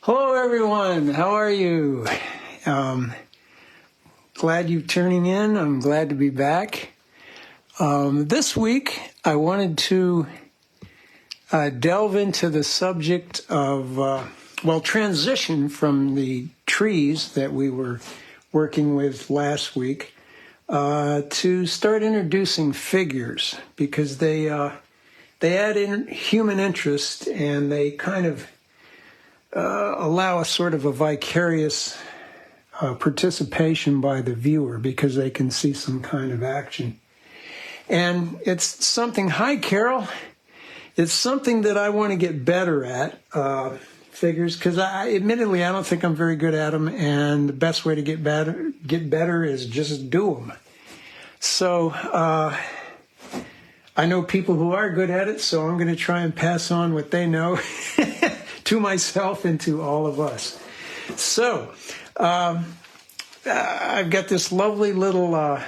Hello, everyone. How are you? Glad you're tuning in. I'm glad to be back. This week, I wanted to delve into the subject of, transition from the trees that we were working with last week to start introducing figures, because they add in human interest, and they kind of allow a sort of a vicarious participation by the viewer, because they can see some kind of action. And it's something, hi Carol, it's something that I want to get better at, figures, because admittedly I don't think I'm very good at them, and the best way to get better is just do them. So I know people who are good at it, so I'm going to try and pass on what they know to myself and to all of us. So I've got this lovely little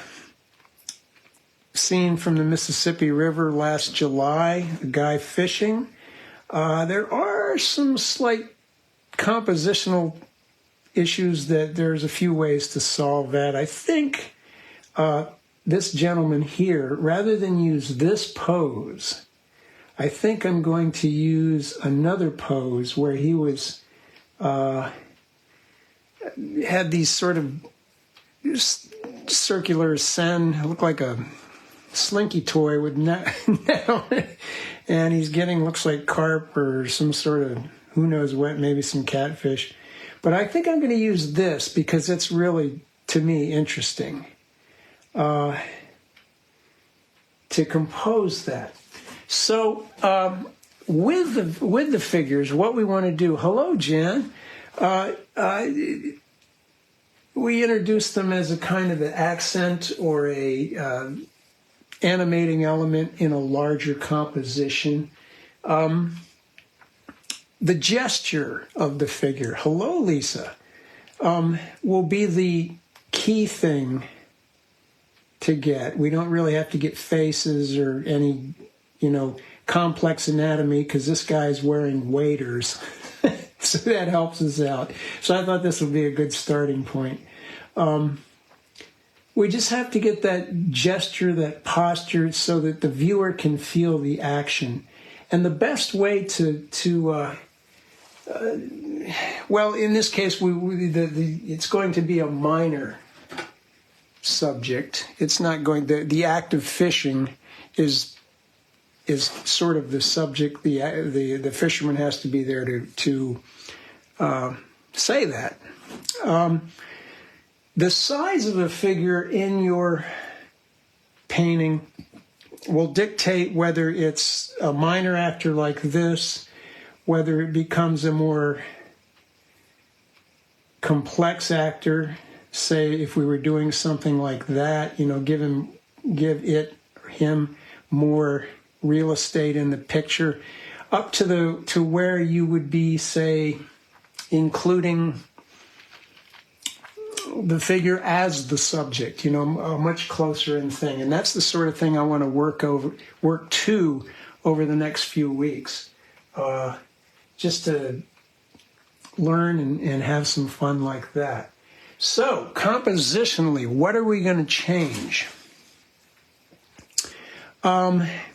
scene from the Mississippi River last July, a guy fishing. There are some slight compositional issues that there's a few ways to solve that. I think this gentleman here, rather than use this pose, I think I'm going to use another pose where he was had these sort of circular sen, looked like a slinky toy with net on it, and he's getting, looks like carp or some sort of, who knows what, maybe some catfish. But I think I'm going to use this because it's really, to me, interesting to compose that. So with the figures, what we want to do, hello, Jan, we introduce them as a kind of an accent or a animating element in a larger composition. The gesture of the figure, hello, Lisa, will be the key thing to get. We don't really have to get faces or any complex anatomy, because this guy's wearing waders. So that helps us out. So I thought this would be a good starting point. We just have to get that gesture, that posture, so that the viewer can feel the action. And the best way to in this case, it's going to be a minor subject. It's not going, the act of fishing is sort of the subject. The fisherman has to be there to say that. The size of a figure in your painting will dictate whether it's a minor actor like this, whether it becomes a more complex actor. Say if we were doing something like that, give him more real estate in the picture, up to where you would be, say, including the figure as the subject, a much closer in thing. And that's the sort of thing I want to work to over the next few weeks, just to learn and have some fun like that. So, compositionally, what are we going to change?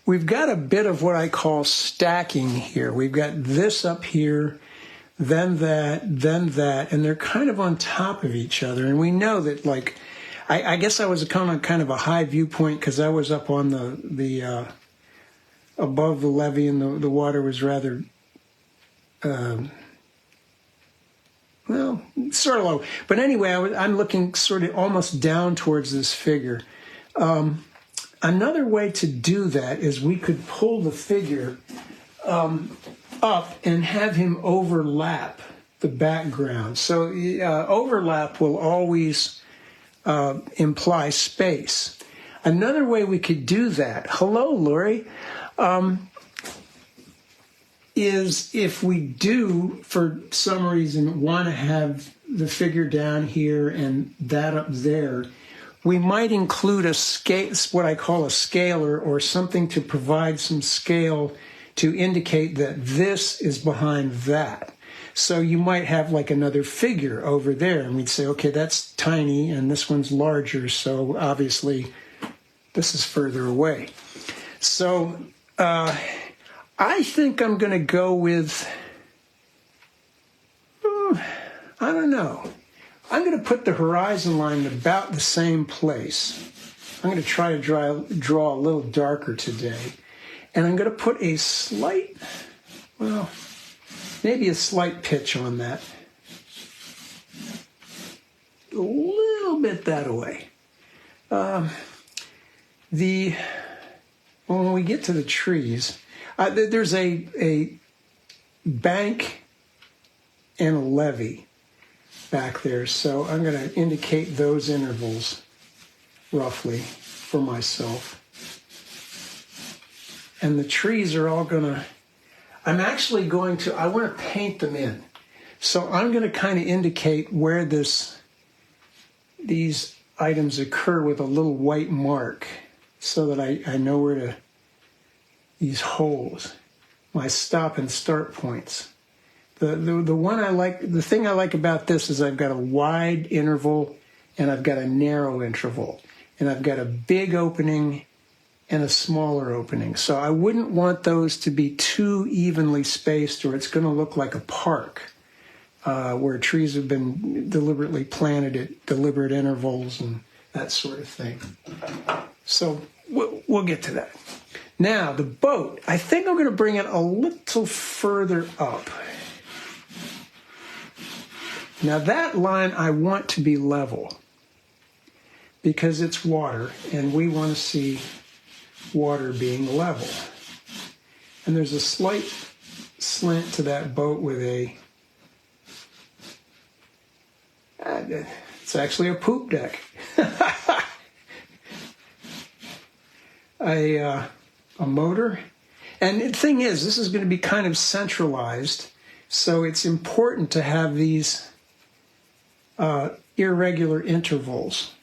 We've got a bit of what I call stacking here. We've got this up here, then that, and they're kind of on top of each other. And we know that, like, I guess I was kind of a high viewpoint because I was up on the above the levee, and the water was rather, sort of low. But anyway, I'm looking sort of almost down towards this figure. Another way to do that is we could pull the figure up and have him overlap the background. So overlap will always imply space. Another way we could do that, hello, Lori, is if we do, for some reason, want to have the figure down here and that up there, we might include a scale, what I call a scaler, or something to provide some scale to indicate that this is behind that. So you might have like another figure over there, and we'd say, okay, that's tiny, and this one's larger, so obviously this is further away. So I think I'm going to go with, I don't know. I'm going to put the horizon line about the same place. I'm going to try to draw a little darker today. And I'm going to put a slight, well, maybe a slight pitch on that. A little bit that way. When we get to the trees, there's a bank and a levee back there. So I'm going to indicate those intervals roughly for myself. And the trees are all going to, I want to paint them in. So I'm going to kind of indicate where these items occur with a little white mark so that I know where these holes, my stop and start points. The thing I like about this is I've got a wide interval and I've got a narrow interval. And I've got a big opening and a smaller opening. So I wouldn't want those to be too evenly spaced, or it's going to look like a park where trees have been deliberately planted at deliberate intervals and that sort of thing. So we'll get to that. Now, the boat, I think I'm going to bring it a little further up. Now, that line I want to be level because it's water, and we want to see water being level. And there's a slight slant to that boat with it's actually a poop deck. A motor. And the thing is, this is going to be kind of centralized, so it's important to have these irregular intervals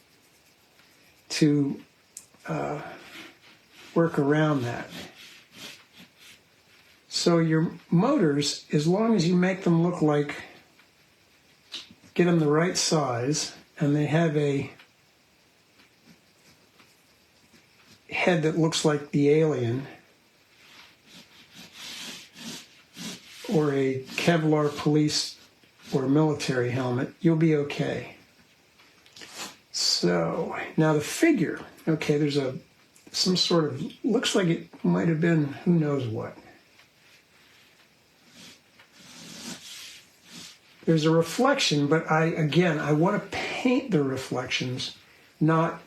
to work around that. So your motors, as long as you make them look like, get them the right size, and they have a head that looks like the alien, or a Kevlar police or military helmet, you'll be okay. So now the figure, okay, there's some sort of, looks like it might have been who knows what. There's a reflection, but I want to paint the reflections, not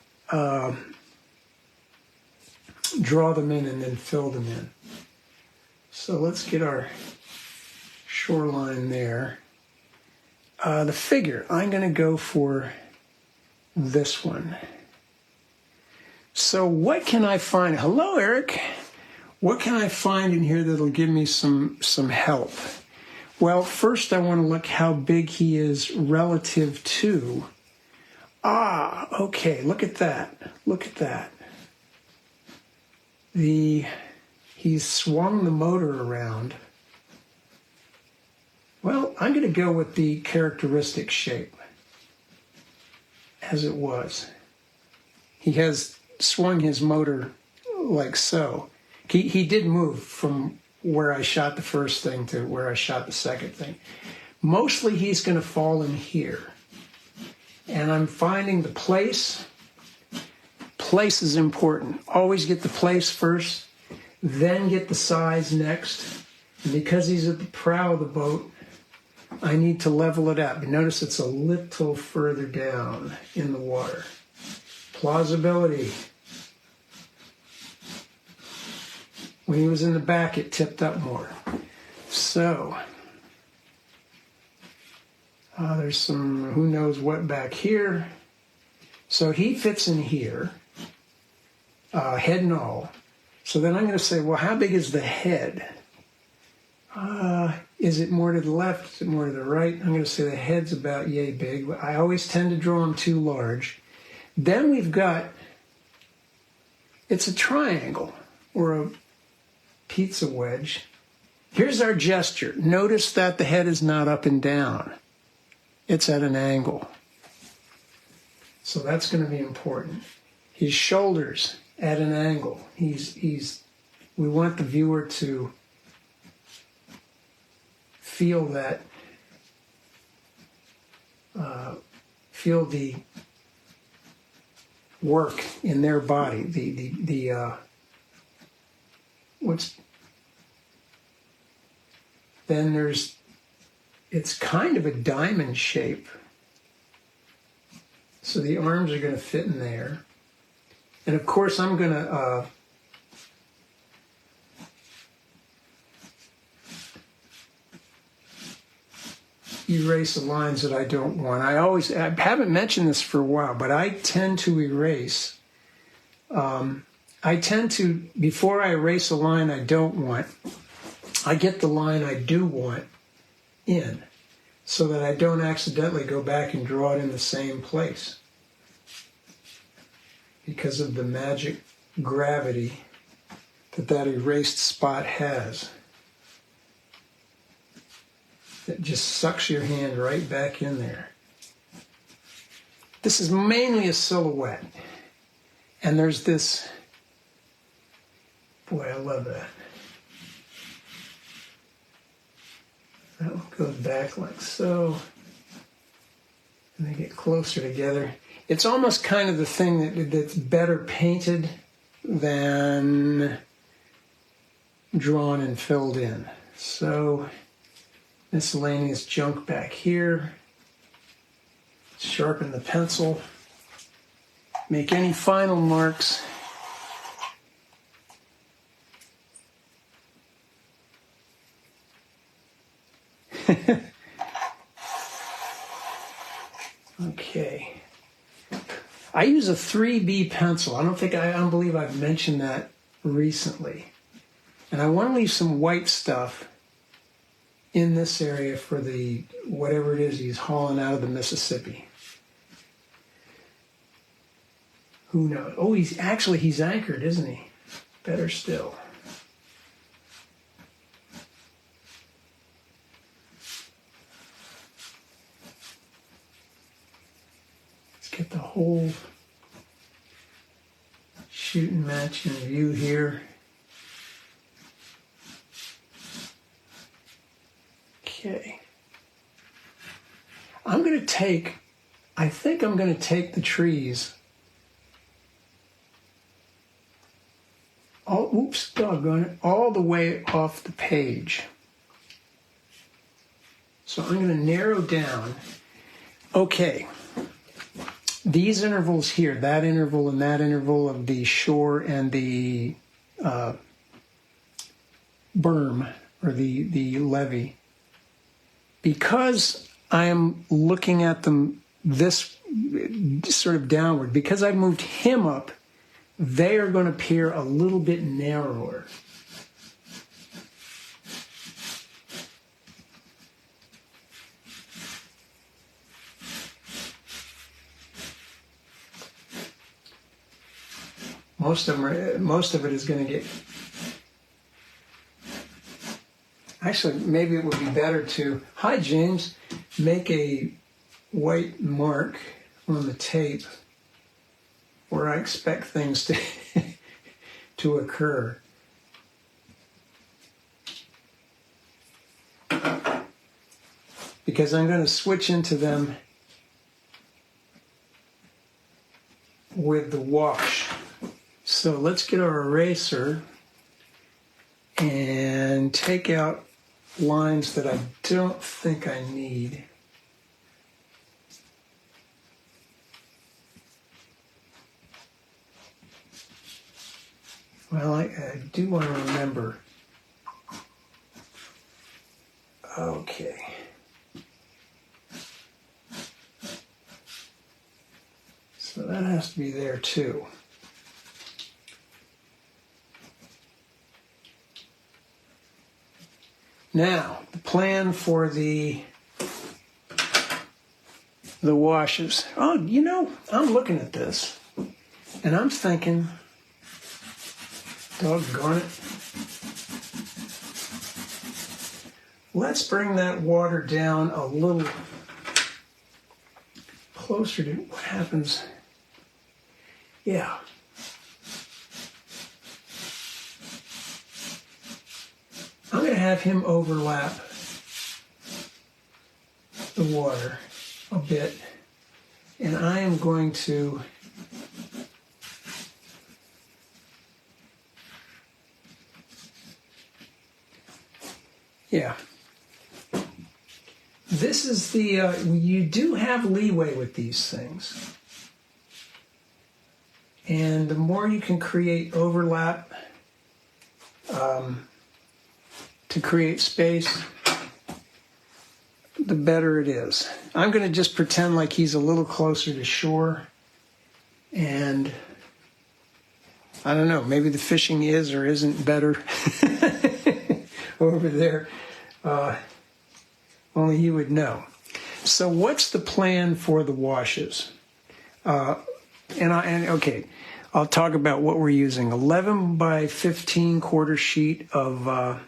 draw them in and then fill them in. So let's get our shoreline there. The figure, I'm going to go for this one. So what can I find? Hello, Eric. What can I find in here that'll give me some help? Well, first I want to look how big he is relative to. Okay, look at that. Look at that. He's swung the motor around. Well, I'm going to go with the characteristic shape as it was. He has swung his motor like so. He did move from where I shot the first thing to where I shot the second thing. Mostly he's going to fall in here. And I'm finding the place. Place is important. Always get the place first, then get the size next. And because he's at the prow of the boat, I need to level it out. But notice it's a little further down in the water. Plausibility. When he was in the back, it tipped up more. So, there's some who knows what back here. So he fits in here, head and all. So then I'm going to say, well, how big is the head? Is it more to the left? Is it more to the right? I'm going to say the head's about yay big. I always tend to draw them too large. Then we've got, it's a triangle or a pizza wedge. Here's our gesture. Notice that the head is not up and down. It's at an angle. So that's going to be important. His shoulders at an angle. We want the viewer to feel that, feel the work in their body. Then it's kind of a diamond shape. So the arms are going to fit in there. And of course I'm going to erase the lines that I don't want. I haven't mentioned this for a while, but I tend to erase. Before I erase a line I don't want, I get the line I do want in, so that I don't accidentally go back and draw it in the same place, because of the magic gravity that erased spot has. It just sucks your hand right back in there. This is mainly a silhouette. And there's this, boy, I love that. That one goes back like so. And they get closer together. It's almost kind of the thing that's better painted than drawn and filled in. So, miscellaneous junk back here. Sharpen the pencil. Make any final marks. Okay. I use a 3B pencil. I don't believe I've mentioned that recently. And I want to leave some white stuff in this area for the whatever it is he's hauling out of the Mississippi. Who knows? Oh, he's anchored, isn't he? Better still. Let's get the whole shooting match in view here. Okay. I think I'm going to take the trees. All the way off the page. So I'm going to narrow down. Okay. These intervals here, that interval and that interval of the shore and the berm, or the levee, because I am looking at them this sort of downward, because I moved him up, they are going to appear a little bit narrower. Most of it is going to get. Actually, maybe it would be better to, hi James, make a white mark on the tape where I expect things to occur. Because I'm going to switch into them with the wash. So let's get our eraser and take out lines that I don't think I need. Well, I do want to remember. Okay. So that has to be there too. Now, the plan for the washes. Oh, I'm looking at this, and I'm thinking, doggone it. let's bring that water down a little closer to what happens. Yeah. I'm going to have him overlap the water a bit, and I am going to this is the, you do have leeway with these things. And the more you can create overlap to create space, the better it is. I'm going to just pretend like he's a little closer to shore. And I don't know, maybe the fishing is or isn't better over there. Only he would know. So what's the plan for the washes? Okay, I'll talk about what we're using. 11 by 15 quarter sheet of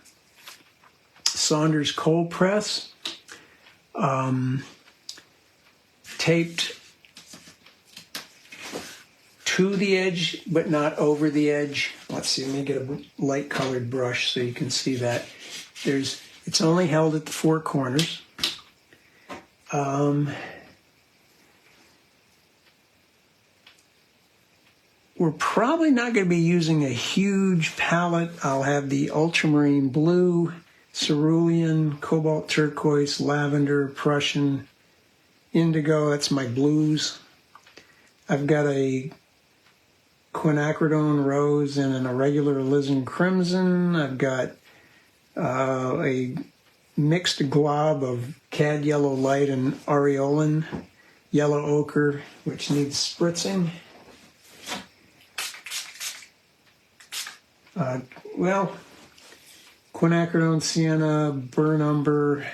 Saunders cold press, taped to the edge, but not over the edge. Let's see, let me get a light colored brush so you can see that. It's only held at the four corners. We're probably not going to be using a huge palette. I'll have the ultramarine blue, cerulean, cobalt turquoise, lavender, Prussian, indigo. That's my blues. I've got a quinacridone rose and an irregular alizarin crimson. I've got a mixed glob of cad yellow light and aureolin yellow ochre, which needs spritzing. Quinacridone sienna, burn umber,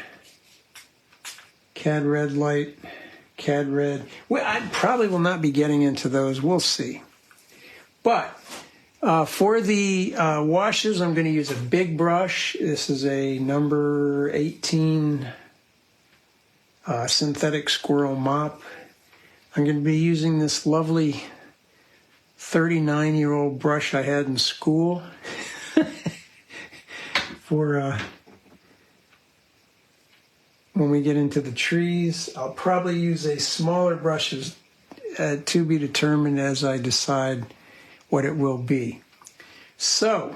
cad red light, cad red. Well, I probably will not be getting into those. We'll see. But for the washes, I'm going to use a big brush. This is a number 18 synthetic squirrel mop. I'm going to be using this lovely 39-year-old brush I had in school for when we get into the trees. I'll probably use a smaller brush to be determined as I decide what it will be. So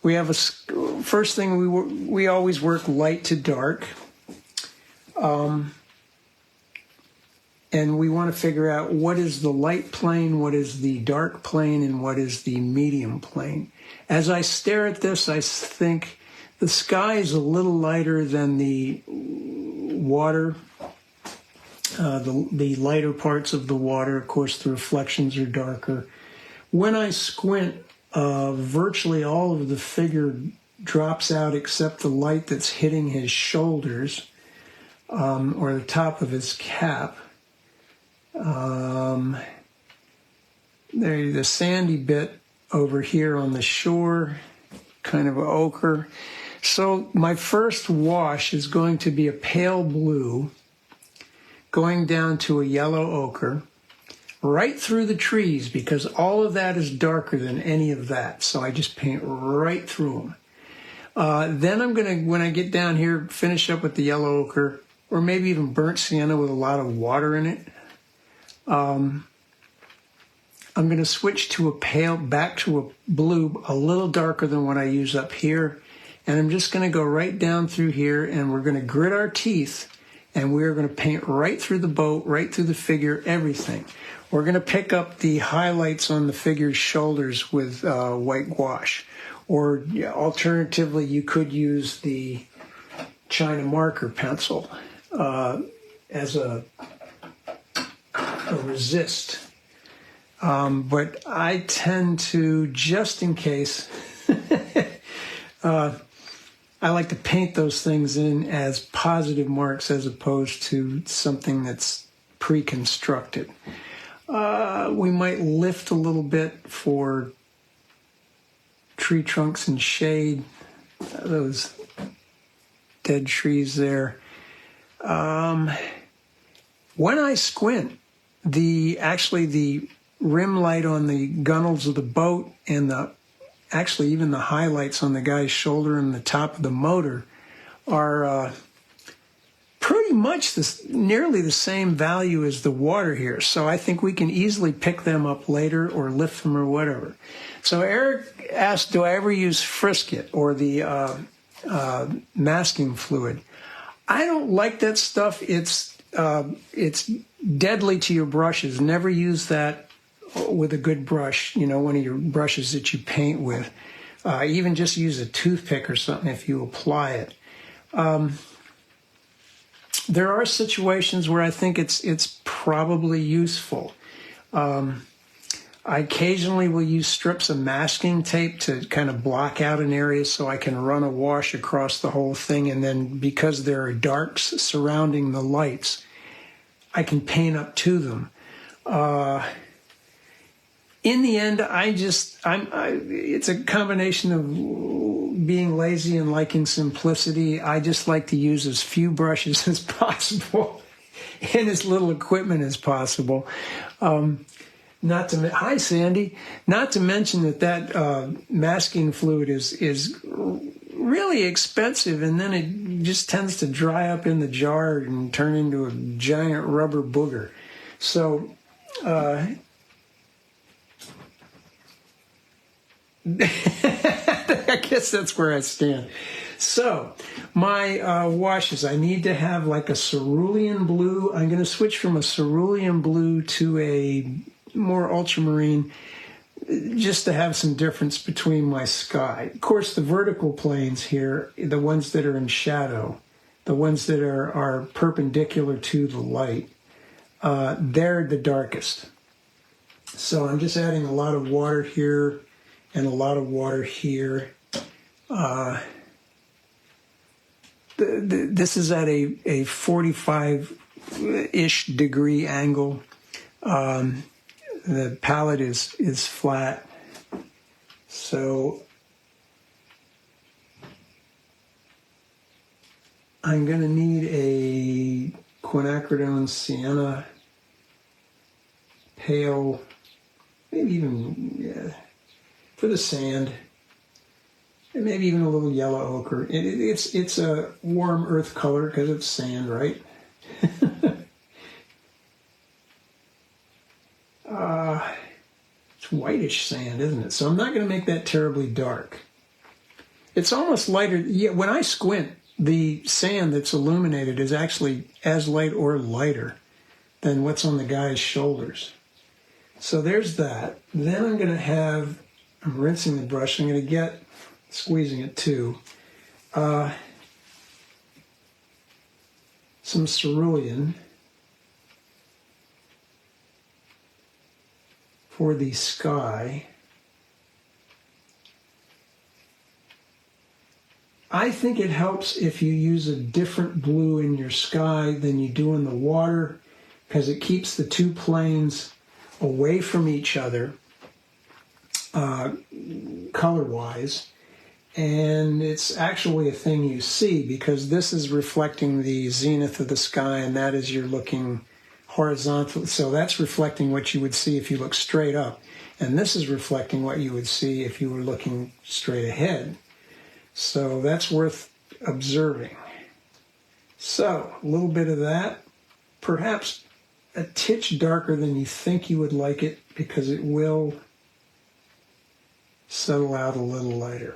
we have first thing, we always work light to dark. And we want to figure out what is the light plane, what is the dark plane, and what is the medium plane. As I stare at this, I think the sky is a little lighter than the water, the lighter parts of the water. Of course, the reflections are darker. When I squint, virtually all of the figure drops out except the light that's hitting his shoulders or the top of his cap. There's the sandy bit over here on the shore, kind of ochre. So my first wash is going to be a pale blue, going down to a yellow ochre, right through the trees, because all of that is darker than any of that. So I just paint right through them. Then I'm going to, when I get down here, finish up with the yellow ochre, or maybe even burnt sienna with a lot of water in it. I'm going to switch to back to a blue, a little darker than what I use up here. And I'm just going to go right down through here, and we're going to grit our teeth, and we're going to paint right through the boat, right through the figure, everything. We're going to pick up the highlights on the figure's shoulders with white gouache. Or alternatively, you could use the China marker pencil as a resist. But I tend to, just in case, I like to paint those things in as positive marks as opposed to something that's pre-constructed. We might lift a little bit for tree trunks and shade, those dead trees there. When I squint, the rim light on the gunnels of the boat and even the highlights on the guy's shoulder and the top of the motor are pretty much nearly the same value as the water here. So I think we can easily pick them up later or lift them or whatever. So Eric asked, do I ever use frisket or the masking fluid? I don't like that stuff. It's deadly to your brushes. Never use that with a good brush, one of your brushes that you paint with. Even just use a toothpick or something if you apply it. There are situations where I think it's probably useful. I occasionally will use strips of masking tape to kind of block out an area so I can run a wash across the whole thing, and then because there are darks surrounding the lights, I can paint up to them. In the end, it's a combination of being lazy and liking simplicity. I just like to use as few brushes as possible and as little equipment as possible. Hi, Sandy. Not to mention that masking fluid is really expensive, and then it just tends to dry up in the jar and turn into a giant rubber booger. So I guess that's where I stand. So my washes, I need to have like a cerulean blue. I'm going to switch from a cerulean blue to a more ultramarine just to have some difference between my sky. Of course, the vertical planes here, the ones that are in shadow, the ones that are perpendicular to the light, they're the darkest. So I'm just adding a lot of water here and a lot of water here. This is at a 45-ish degree angle. The palette is flat. So I'm going to need a quinacridone sienna pale, maybe even for the sand, and maybe even a little yellow ochre. It's a warm earth color because it's sand, right? It's whitish sand, isn't it? So I'm not going to make that terribly dark. It's almost lighter. Yeah, when I squint, the sand that's illuminated is actually as light or lighter than what's on the guy's shoulders. So there's that. Then I'm going to have, I'm rinsing the brush. I'm going to get, squeezing it too, some cerulean for the sky. I think it helps if you use a different blue in your sky than you do in the water, because it keeps the two planes away from each other color-wise, and it's actually a thing you see because this is reflecting the zenith of the sky, and that is you're looking horizontal, so that's reflecting what you would see if you look straight up, and this is reflecting what you would see if you were looking straight ahead. So that's worth observing. So a little bit of that, perhaps a titch darker than you think you would like it, because it will settle out a little lighter.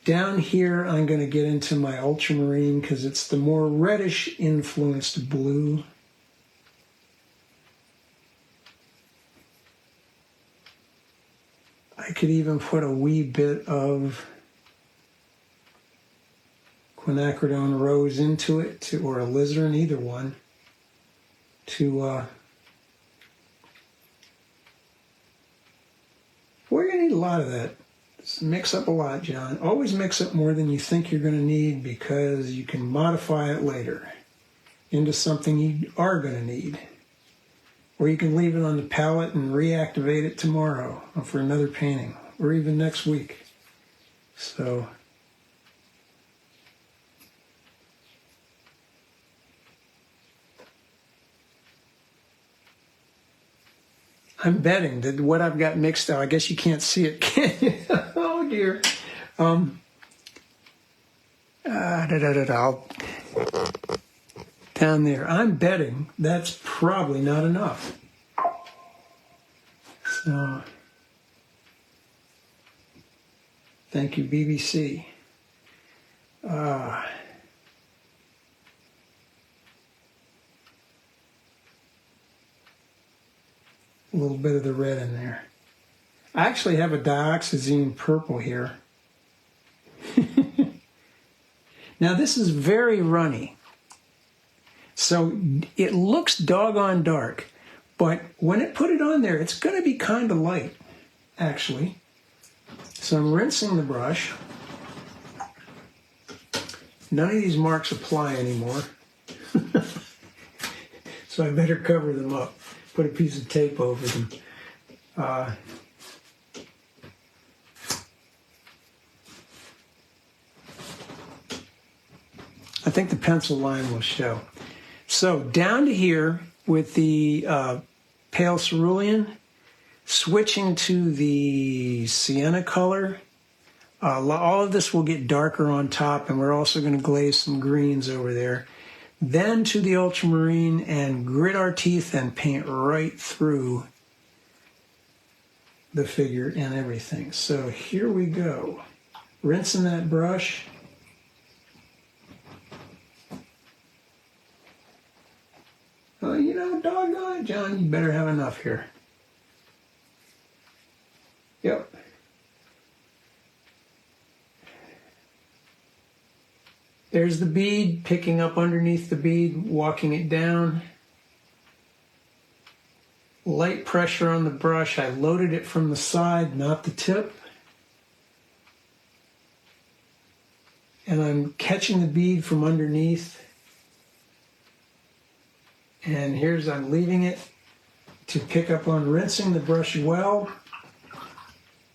Down here I'm going to get into my ultramarine because it's the more reddish influenced blue. I could even put a wee bit of quinacridone rose into it, or alizarin, either one, to we're going to need a lot of that. Just mix up a lot, John. Always mix up more than you think you're going to need, because you can modify it later into something you are going to need. Or you can leave it on the palette and reactivate it tomorrow for another painting, or even next week. So I'm betting that what I've got mixed up, I guess you can't see it, can you? Oh dear. Down there. I'm betting that's probably not enough. So, thank you, BBC. A little bit of the red in there. I actually have a dioxazine purple here. Now this is very runny. So it looks doggone dark, but when it put it on there, it's going to be kind of light, actually. So I'm rinsing the brush. None of these marks apply anymore. So I better cover them up. Put a piece of tape over them. I think the pencil line will show. So down to here with the pale cerulean, switching to the sienna color. All of this will get darker on top, and we're also going to glaze some greens over there. Then to the ultramarine and grit our teeth and paint right through the figure and everything. So here we go. Rinsing that brush. Oh, you know, doggone it, John, you better have enough here. Yep. There's the bead, picking up underneath the bead, walking it down. Light pressure on the brush. I loaded it from the side, not the tip. And I'm catching the bead from underneath. And I'm leaving it to pick up on rinsing the brush well,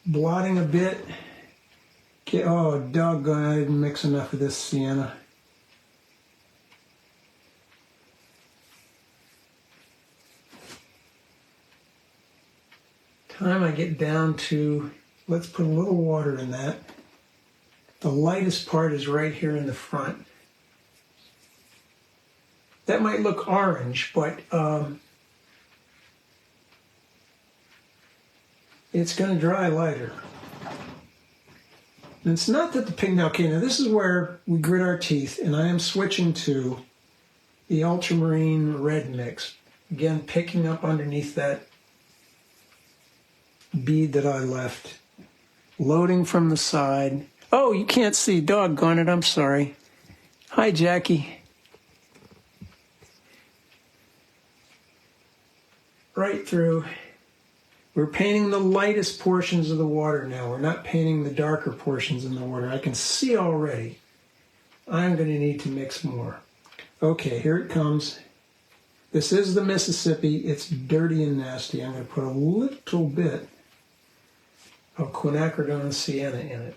blotting a bit. Oh, doggone, I didn't mix enough of this sienna. Time I get down to, let's put a little water in that. The lightest part is right here in the front. That might look orange, but it's going to dry lighter. And it's not that the pink, okay, now this is where we grit our teeth, and I am switching to the ultramarine red mix. Again, picking up underneath that bead that I left. Loading from the side. Oh, you can't see, doggone it, I'm sorry. Hi, Jackie. Right through. We're painting the lightest portions of the water now. We're not painting the darker portions in the water. I can see already. I'm going to need to mix more. Okay, here it comes. This is the Mississippi. It's dirty and nasty. I'm going to put a little bit of quinacridone sienna in it,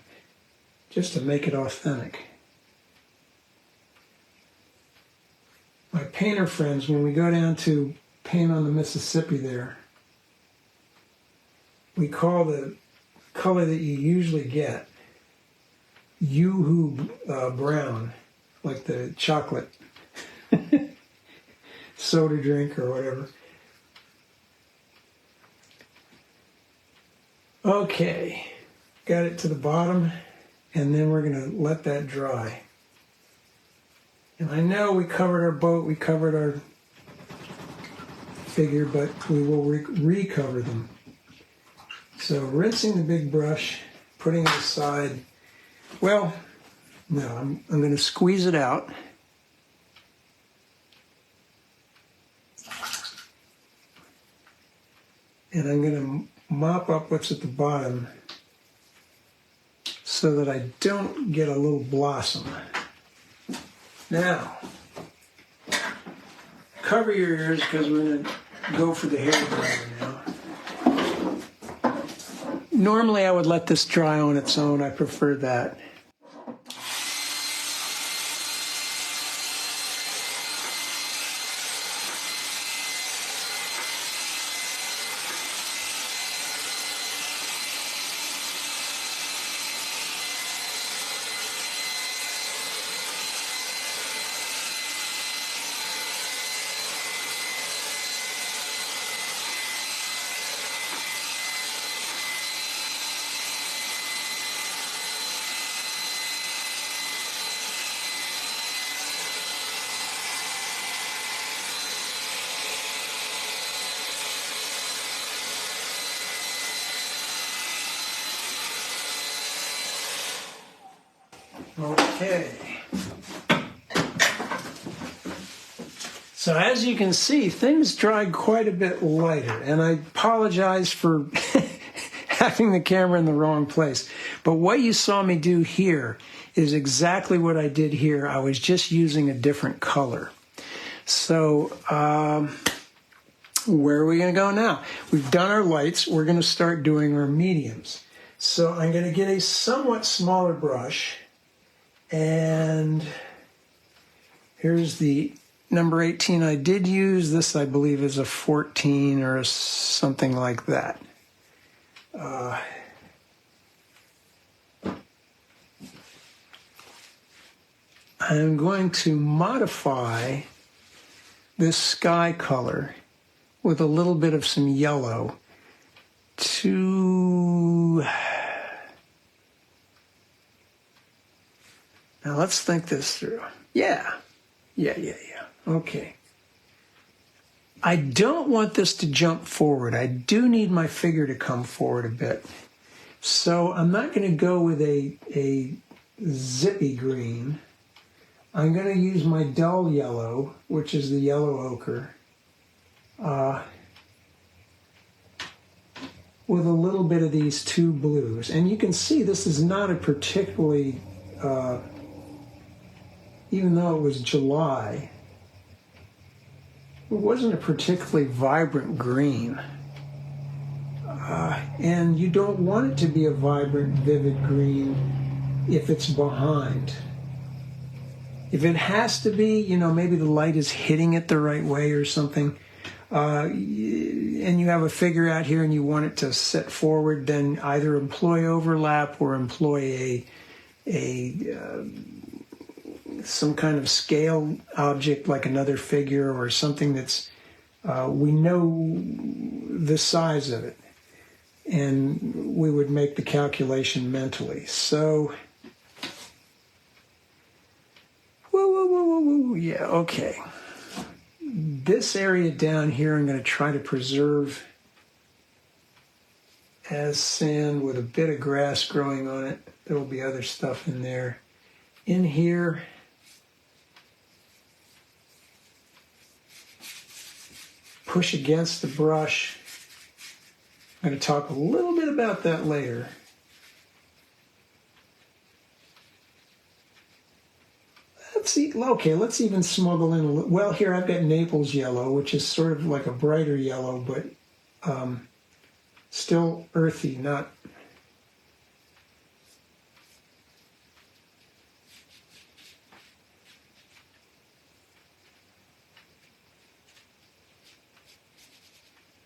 just to make it authentic. My painter friends, when we go down to paint on the Mississippi there, we call the color that you usually get Yoo-hoo brown, like the chocolate soda drink or whatever. Okay, got it to the bottom, and then we're going to let that dry. And I know we covered our boat, we covered our figure, but we will recover them. So rinsing the big brush, putting it aside. Well, no, I'm going to squeeze it out. And I'm going to mop up what's at the bottom so that I don't get a little blossom. Now, cover your ears because we're going to go for the hair dryer now. Normally I would let this dry on its own. I prefer that. Okay. So as you can see, things dried quite a bit lighter, and I apologize for having the camera in the wrong place. But what you saw me do here is exactly what I did here. I was just using a different color. So where are we going to go now? We've done our lights. We're going to start doing our mediums. So I'm going to get a somewhat smaller brush, and here's the number 18 I did use. This, I believe, is a 14 or something like that. I'm going to modify this sky color with a little bit of some yellow to... Now let's think this through. Yeah. Okay. I don't want this to jump forward. I do need my figure to come forward a bit. So I'm not going to go with a zippy green. I'm going to use my dull yellow, which is the yellow ochre, with a little bit of these two blues. And you can see this is not a particularly, even though it was July, it wasn't a particularly vibrant green. And you don't want it to be a vibrant, vivid green if it's behind. If it has to be, you know, maybe the light is hitting it the right way or something, and you have a figure out here and you want it to set forward, then either employ overlap or employ some kind of scale object like another figure or something that's, we know the size of it, and we would make the calculation mentally. So, yeah, okay. This area down here I'm going to try to preserve as sand with a bit of grass growing on it. There will be other stuff in there. In here, push against the brush. I'm going to talk a little bit about that later. Let's even smuggle in a little. Well, here I've got Naples yellow, which is sort of like a brighter yellow, but still earthy, not...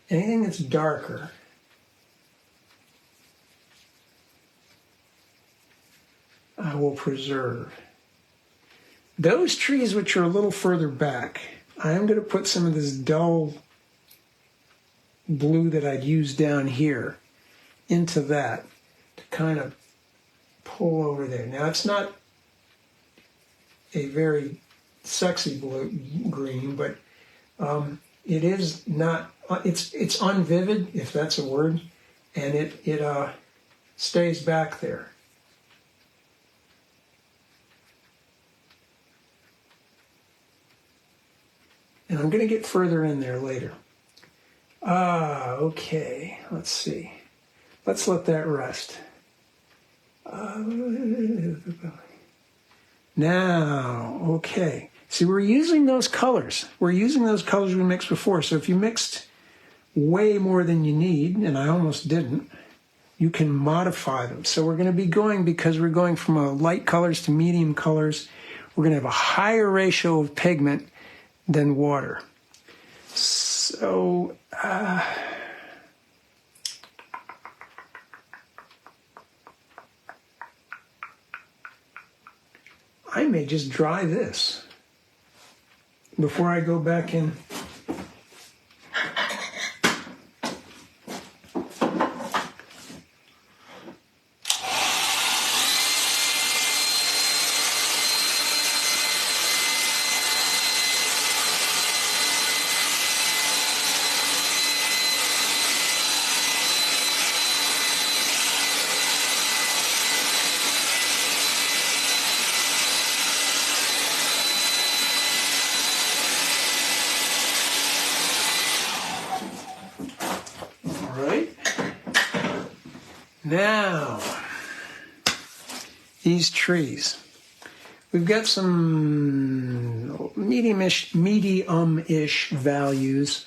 Anything that's darker, I will preserve. Those trees which are a little further back, I am going to put some of this dull blue that I'd used down here into that to kind of pull over there. Now, it's not a very sexy blue green, but it is not, it's unvivid, if that's a word, and it stays back there. And I'm going to get further in there later. Okay, let's see. Let's let that rest. Now, okay. See, we're using those colors. We're using those colors we mixed before. So if you mixed way more than you need, and I almost didn't, you can modify them. So we're going to be going, because we're going from light colors to medium colors, we're going to have a higher ratio of pigment than water. So, I may just dry this before I go back in. these trees. We've got some medium-ish values.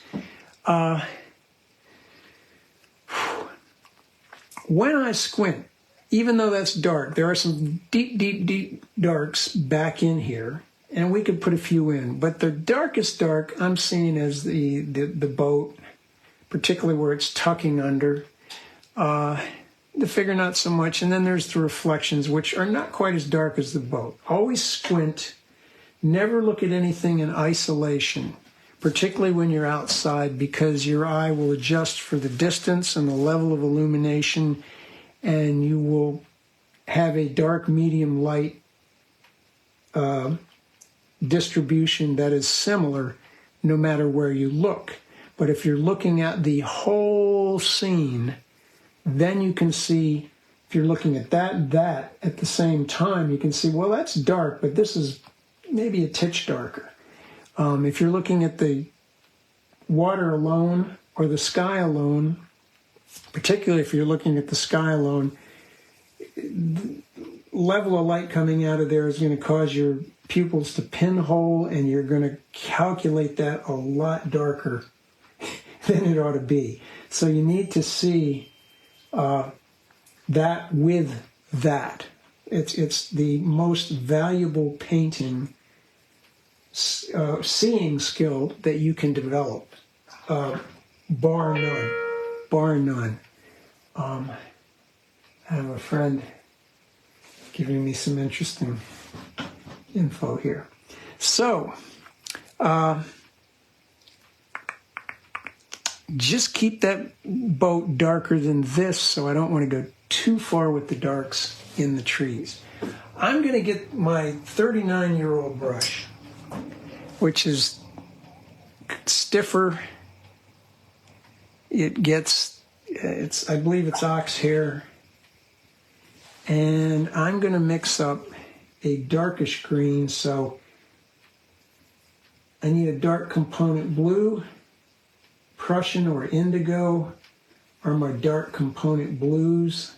When I squint, even though that's dark, there are some deep darks back in here, and we could put a few in. But the darkest dark I'm seeing is the boat, particularly where it's tucking under. The figure not so much, and then there's the reflections, which are not quite as dark as the boat. Always squint. Never look at anything in isolation, particularly when you're outside, because your eye will adjust for the distance and the level of illumination, and you will have a dark medium light distribution that is similar no matter where you look. But if you're looking at the whole scene, then you can see, if you're looking at that at the same time, you can see, well, that's dark, but this is maybe a titch darker. If you're looking at the water alone or the sky alone, particularly if you're looking at the sky alone, level of light coming out of there is going to cause your pupils to pinhole, and you're going to calculate that a lot darker than it ought to be. So you need to see that with that. It's the most valuable painting seeing skill that you can develop, bar none. I have a friend giving me some interesting info here. So, just keep that boat darker than this, so I don't want to go too far with the darks in the trees. I'm going to get my 39-year-old brush, which is stiffer. I believe it's ox hair. And I'm going to mix up a darkish green, so I need a dark component blue. Prussian or indigo are my dark component blues.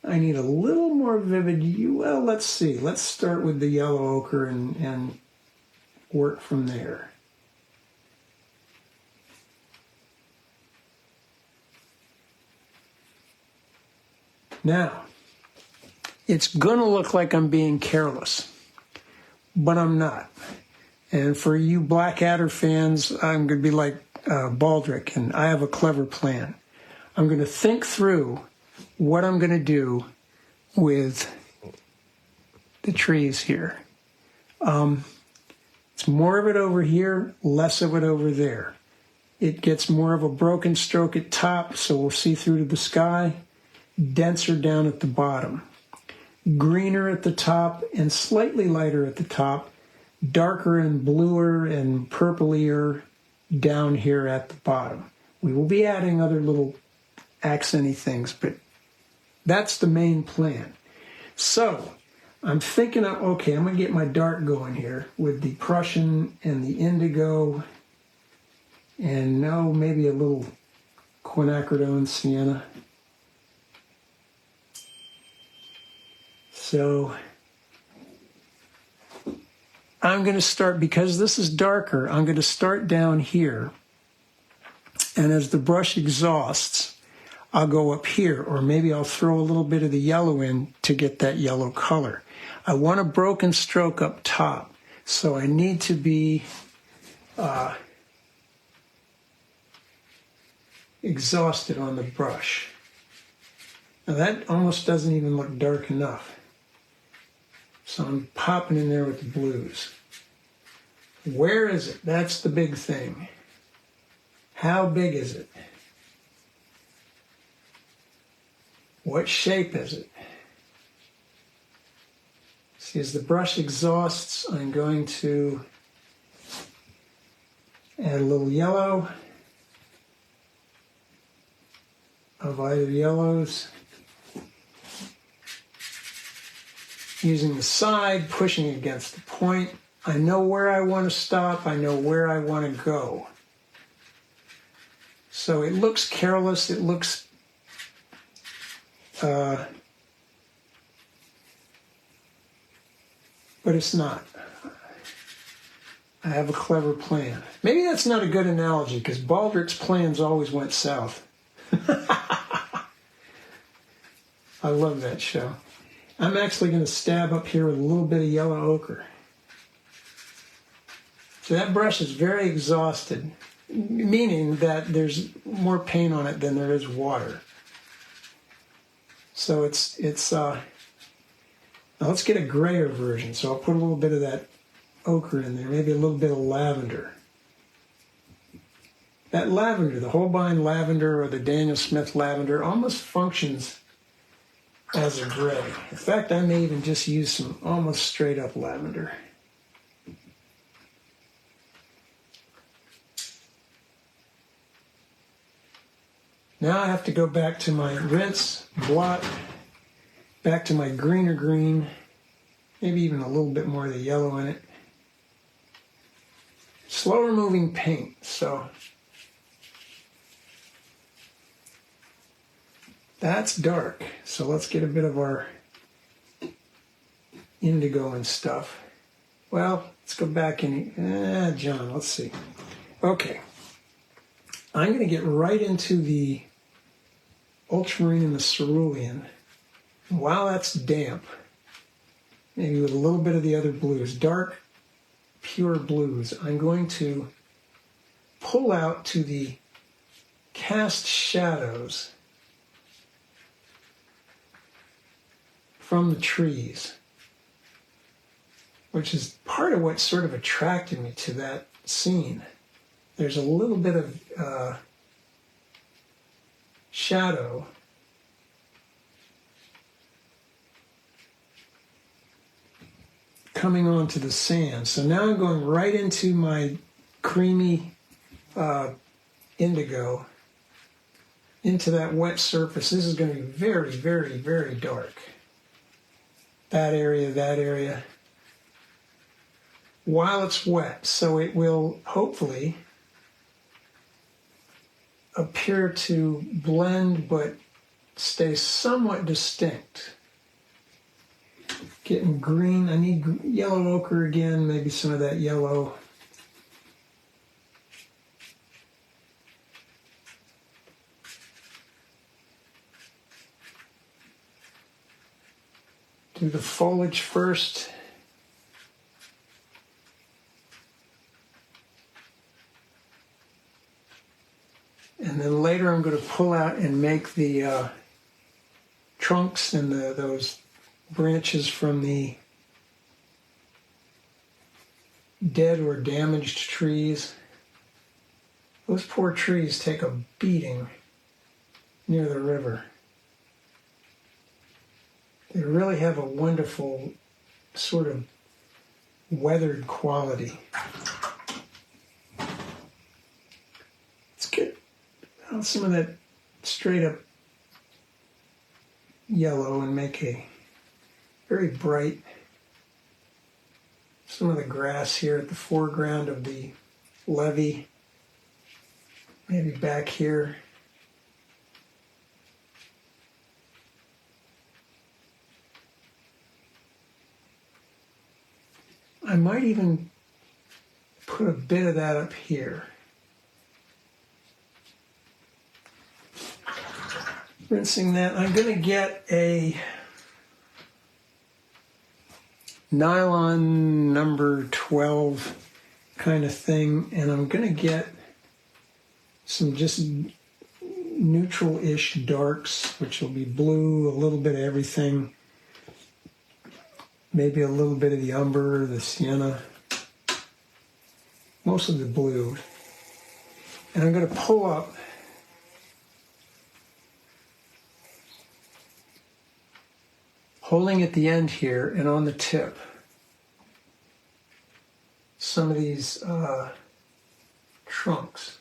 I need a little more vivid, well, let's see. Let's start with the yellow ochre and work from there. Now, it's going to look like I'm being careless, but I'm not. And for you Blackadder fans, I'm going to be like Baldrick, and I have a clever plan. I'm going to think through what I'm going to do with the trees here. It's more of it over here, less of it over there. It gets more of a broken stroke at top, so we'll see through to the sky. Denser down at the bottom. Greener at the top and slightly lighter at the top. Darker and bluer and purplier down here at the bottom. We will be adding other little accenty things, but that's the main plan. So I'm thinking of, okay, I'm going to get my dark going here with the Prussian and the indigo and maybe a little quinacridone sienna. So I'm going to start, because this is darker, I'm going to start down here. And as the brush exhausts, I'll go up here, or maybe I'll throw a little bit of the yellow in to get that yellow color. I want a broken stroke up top, so I need to be exhausted on the brush. Now that almost doesn't even look dark enough. So I'm popping in there with the blues. Where is it? That's the big thing. How big is it? What shape is it? See, as the brush exhausts, I'm going to add a little yellow of either yellows. Using the side, pushing against the point. I know where I want to stop. I know where I want to go. So it looks careless. It looks but it's not. I have a clever plan. Maybe that's not a good analogy because Baldrick's plans always went south. I love that show. I'm actually going to stab up here with a little bit of yellow ochre. So that brush is very exhausted, meaning that there's more paint on it than there is water. So now let's get a grayer version. So I'll put a little bit of that ochre in there, maybe a little bit of lavender. That lavender, the Holbein lavender or the Daniel Smith lavender, almost functions as a gray. In fact, I may even just use some almost straight up lavender. Now I have to go back to my rinse, blot, back to my greener green, maybe even a little bit more of the yellow in it. Slower moving paint, so that's dark. So let's get a bit of our indigo and stuff. Well, let's go back in, John, let's see. Okay, I'm going to get right into the ultramarine and the cerulean. While that's damp, maybe with a little bit of the other blues, dark, pure blues, I'm going to pull out to the cast shadows from the trees, which is part of what sort of attracted me to that scene. There's a little bit of shadow coming onto the sand. So now I'm going right into my creamy indigo, into that wet surface. This is going to be very, very, very dark. That area, while it's wet. So it will hopefully appear to blend but stay somewhat distinct. Getting green, I need yellow ochre again, maybe some of that yellow. Do the foliage first. And then later I'm going to pull out and make the trunks and those branches from the dead or damaged trees. Those poor trees take a beating near the river. They really have a wonderful sort of weathered quality. Let's get some of that straight up yellow and make a very bright, some of the grass here at the foreground of the levee, maybe back here. I might even put a bit of that up here. Rinsing that, I'm going to get a nylon number 12 kind of thing, and I'm going to get some just neutral-ish darks, which will be blue, a little bit of everything, maybe a little bit of the umber, the sienna, most of the blue. And I'm going to pull up holding at the end here and on the tip some of these trunks.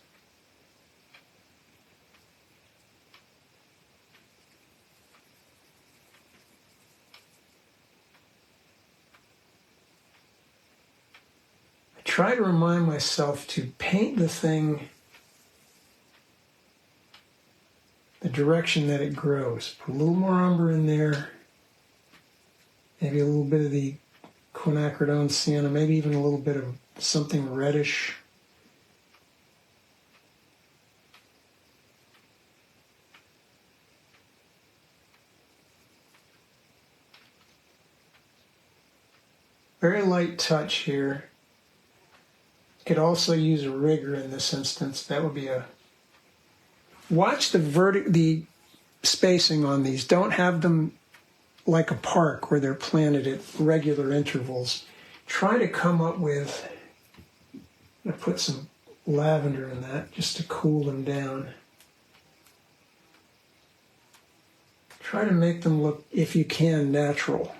I try to remind myself to paint the direction that it grows. Put a little more umber in there, maybe a little bit of the quinacridone sienna, maybe even a little bit of something reddish. Very light touch here. Could also use a rigger in this instance. That would be a... Watch the spacing on these. Don't have them like a park where they're planted at regular intervals. Try to come up with... I'm going to put some lavender in that just to cool them down. Try to make them look, if you can, natural.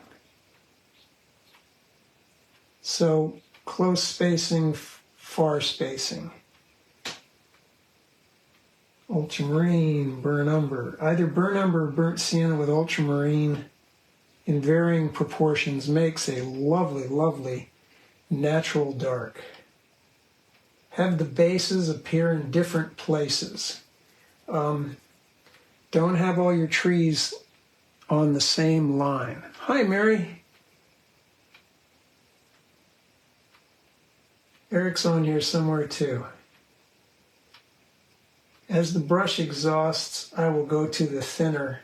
So, close spacing, far spacing. Ultramarine, burnt umber. Either burnt umber or burnt sienna with ultramarine in varying proportions makes a lovely, lovely natural dark. Have the bases appear in different places. Don't have all your trees on the same line. Hi, Mary. Eric's on here somewhere too. As the brush exhausts, I will go to the thinner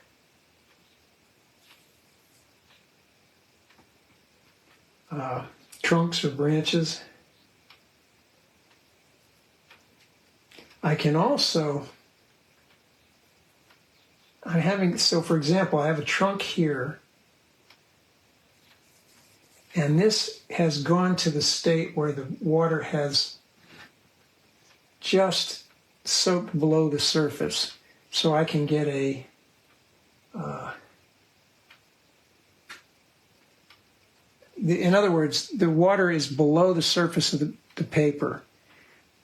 trunks or branches. I can also, so for example, I have a trunk here, and this has gone to the state where the water has just soaked below the surface. So I can get a, in other words, the water is below the surface of the paper.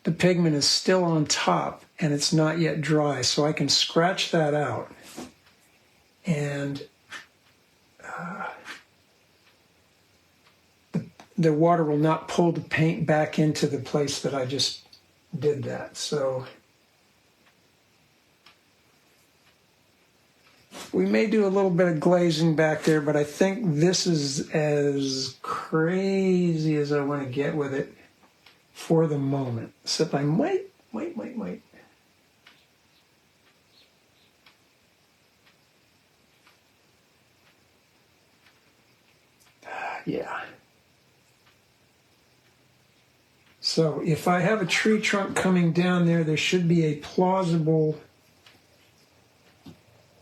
The pigment is still on top and it's not yet dry. So I can scratch that out and the water will not pull the paint back into the place that I just did that. So we may do a little bit of glazing back there, but I think this is as crazy as I want to get with it for the moment. Except I might. Yeah. So if I have a tree trunk coming down there, there should be a plausible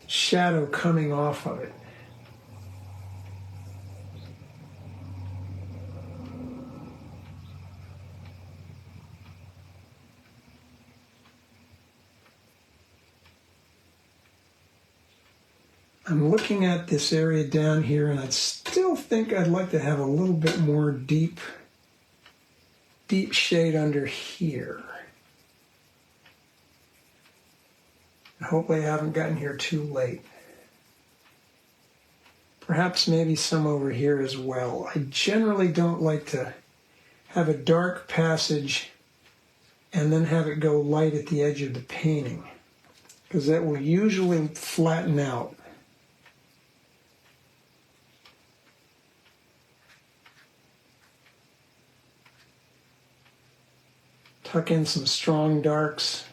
shadow coming off of it. I'm looking at this area down here, and I still think I'd like to have a little bit more deep shade under here. Hopefully I haven't gotten here too late. Perhaps maybe some over here as well. I generally don't like to have a dark passage and then have it go light at the edge of the painting, because that will usually flatten out. Tuck in some strong darks,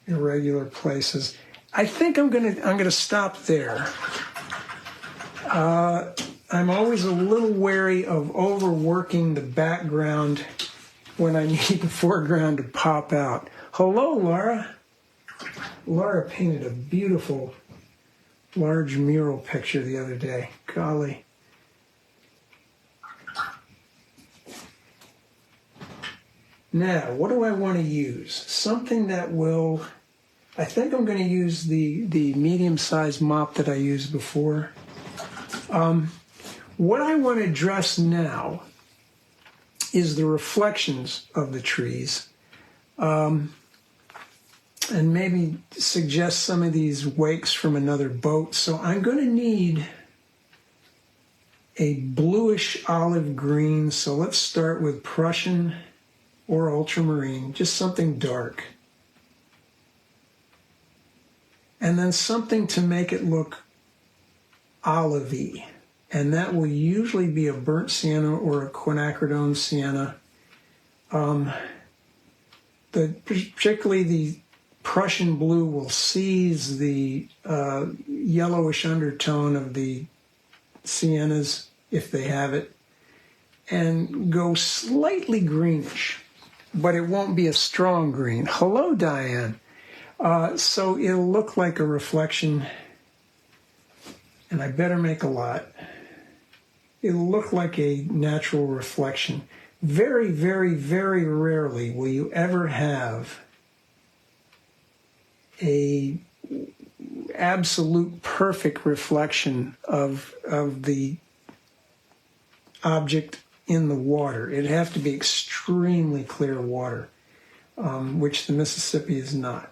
irregular places. I think I'm gonna stop there. I'm always a little wary of overworking the background when I need the foreground to pop out. Hello, Laura. Laura painted a beautiful large mural picture the other day. Golly. Now, what do I want to use? Something that will, I think I'm going to use the medium-sized mop that I used before. What I want to address now is the reflections of the trees, and maybe suggest some of these wakes from another boat. So I'm going to need a bluish olive green. So let's start with Prussian or ultramarine, just something dark. and then something to make it look olivey. And that will usually be a burnt sienna or a quinacridone sienna. Particularly the Prussian blue will seize the yellowish undertone of the siennas, if they have it, and go slightly greenish, but it won't be a strong green. Hello, Diane. So it'll look like a reflection, and I better make a lot. It'll look like a natural reflection. Very, very, very rarely will you ever have a absolute perfect reflection of the object in the water. It'd have to be extremely clear water, which the Mississippi is not.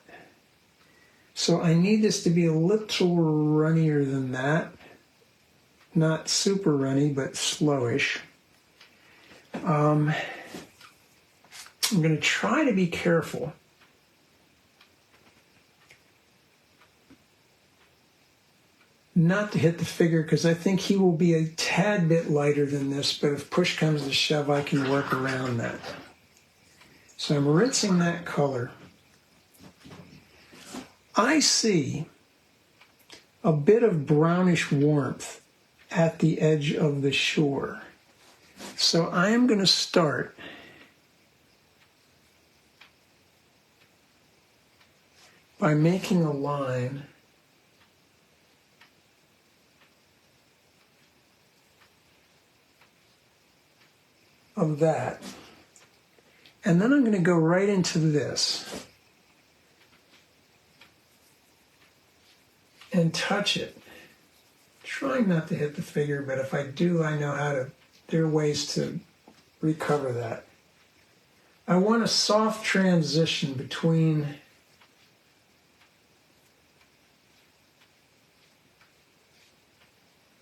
So I need this to be a little runnier than that. Not super runny, but slowish. I'm going to try to be careful not to hit the figure, because I think he will be a tad bit lighter than this, but if push comes to shove, I can work around that. So I'm rinsing that color. I see a bit of brownish warmth at the edge of the shore. So I am going to start by making a line of that. And then I'm going to go right into this and touch it. Trying not to hit the figure, but if I do, I know how to, there are ways to recover that. I want a soft transition between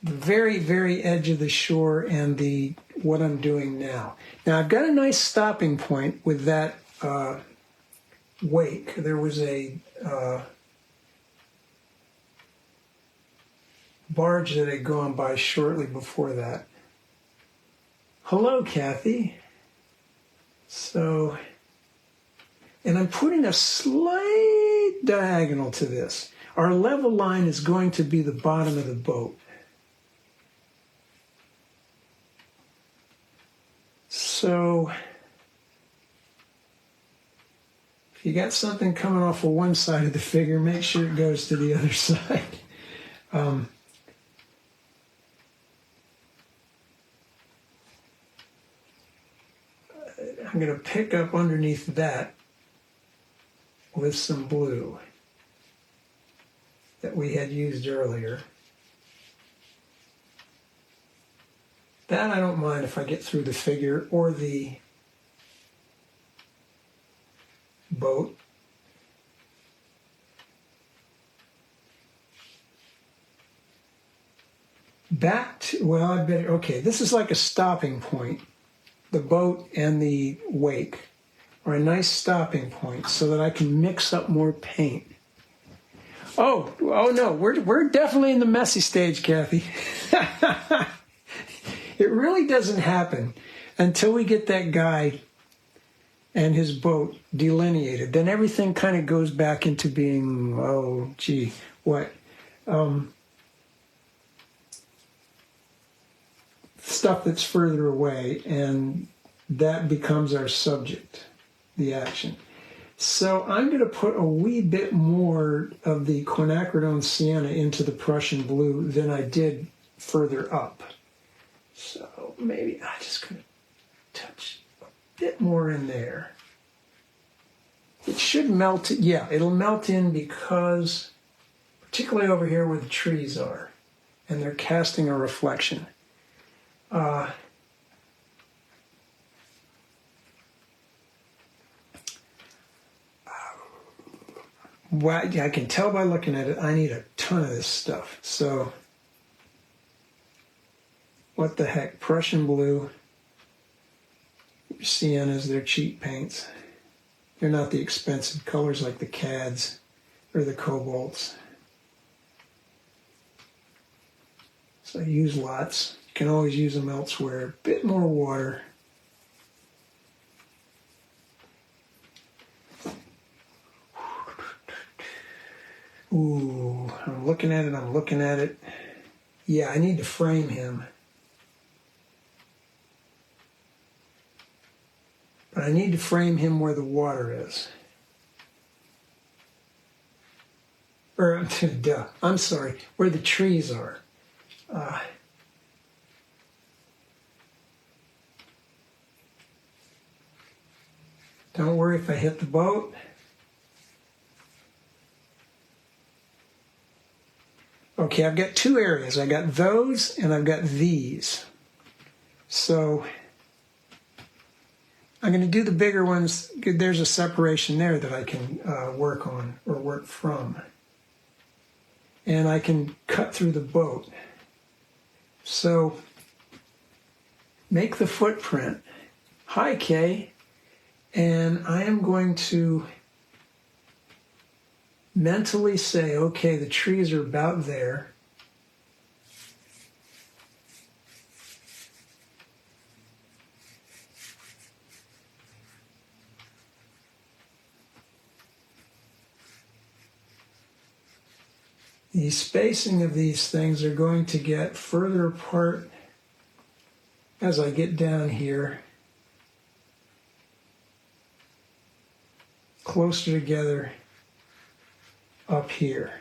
the very, very edge of the shore and the what I'm doing now. Now I've got a nice stopping point with that wake. There was a barge that had gone by shortly before that. Hello, Kathy. So, and I'm putting a slight diagonal to this. Our level line is going to be the bottom of the boat. So, if you got something coming off of one side of the figure, make sure it goes to the other side. I'm going to pick up underneath that with some blue that we had used earlier. That I don't mind if I get through the figure or the boat. Back to, well, I better, okay, this is like a stopping point. The boat and the wake are a nice stopping point so that I can mix up more paint. Oh no, we're definitely in the messy stage, Kathy. It really doesn't happen until we get that guy and his boat delineated. Then everything kind of goes back into being, oh, gee, what? Stuff that's further away, and that becomes our subject, the action. So I'm going to put a wee bit more of the quinacridone sienna into the Prussian blue than I did further up. So maybe I'm just going to touch a bit more in there. It should melt, yeah, it'll melt in because, particularly over here where the trees are, and they're casting a reflection. Well, I can tell by looking at it, I need a ton of this stuff. So, what the heck, Prussian blue, siennas, they're cheap paints. They're not the expensive colors like the Cads or the Cobalts. So I use lots. You can always use them elsewhere. A bit more water. Ooh, I'm looking at it. Yeah, I need to frame him. But I need to frame him where the water is. Or, duh, I'm sorry, where the trees are. Don't worry if I hit the boat. Okay, I've got two areas. I got those and I've got these. So I'm going to do the bigger ones. There's a separation there that I can work on or work from. And I can cut through the boat. So make the footprint. Hi, Kay. And I am going to mentally say, okay, the trees are about there. The spacing of these things are going to get further apart as I get down here, closer together up here.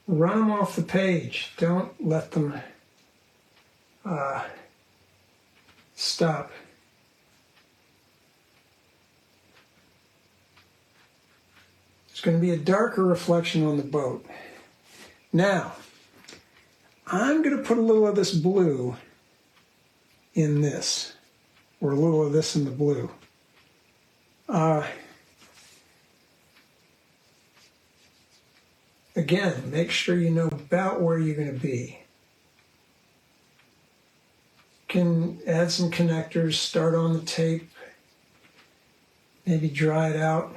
Run them off the page. Don't let them stop. There's going to be a darker reflection on the boat. Now, I'm going to put a little of this blue in this, or a little of this in the blue. Again, make sure you know about where you're going to be. You can add some connectors, start on the tape, maybe dry it out.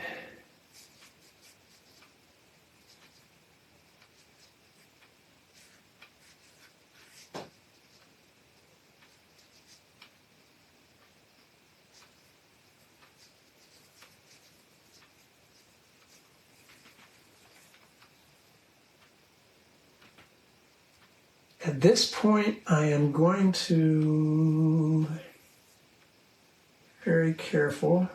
At this point, I am going to be very careful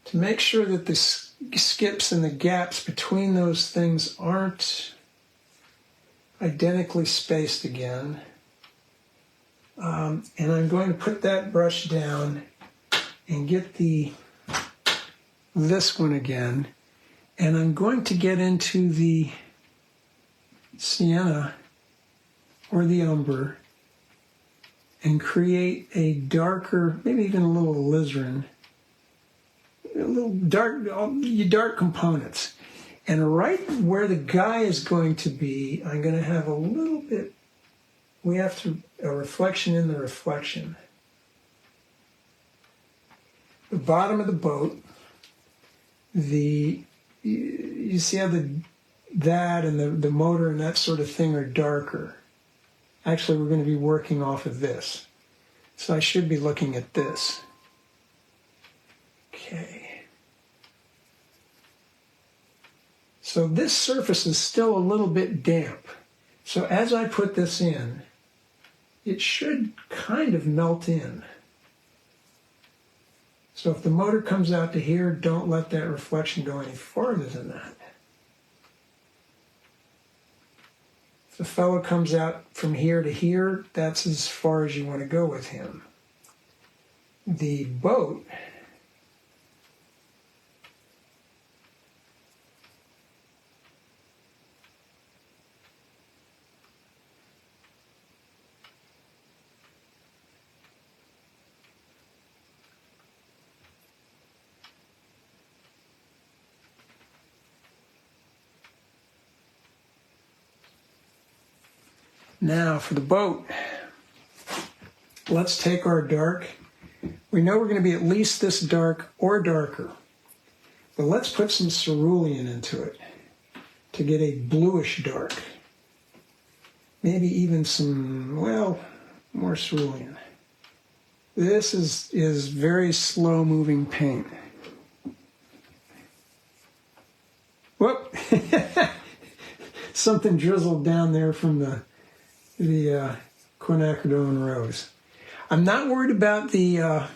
to make sure that the skips and the gaps between those things aren't identically spaced again. And I'm going to put that brush down and get this one again. And I'm going to get into the sienna or the umber and create a darker, maybe even a little alizarin, a little dark components. And right where the guy is going to be, I'm going to have a little bit, a reflection in the reflection. The bottom of the boat, you see how that and the motor and that sort of thing are darker. Actually, we're going to be working off of this. So I should be looking at this. Okay. So this surface is still a little bit damp. So as I put this in, it should kind of melt in. So if the motor comes out to here, don't let that reflection go any farther than that. If the fellow comes out from here to here, that's as far as you want to go with him. The boat Now for the boat, let's take our dark. We know we're going to be at least this dark or darker. But let's put some cerulean into it to get a bluish dark. Maybe even some, well, more cerulean. This is very slow moving paint. Whoop! Something drizzled down there from the quinacridone rose. I'm not worried about the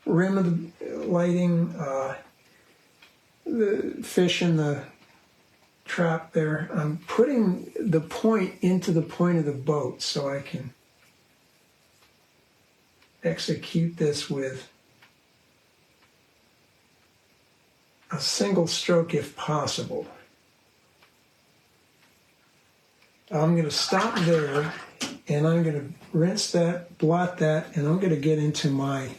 rim of the lighting, the fish in the trap there. I'm putting the point into the point of the boat so I can execute this with a single stroke if possible. I'm going to stop there and I'm going to rinse that, blot that, and I'm going to get into my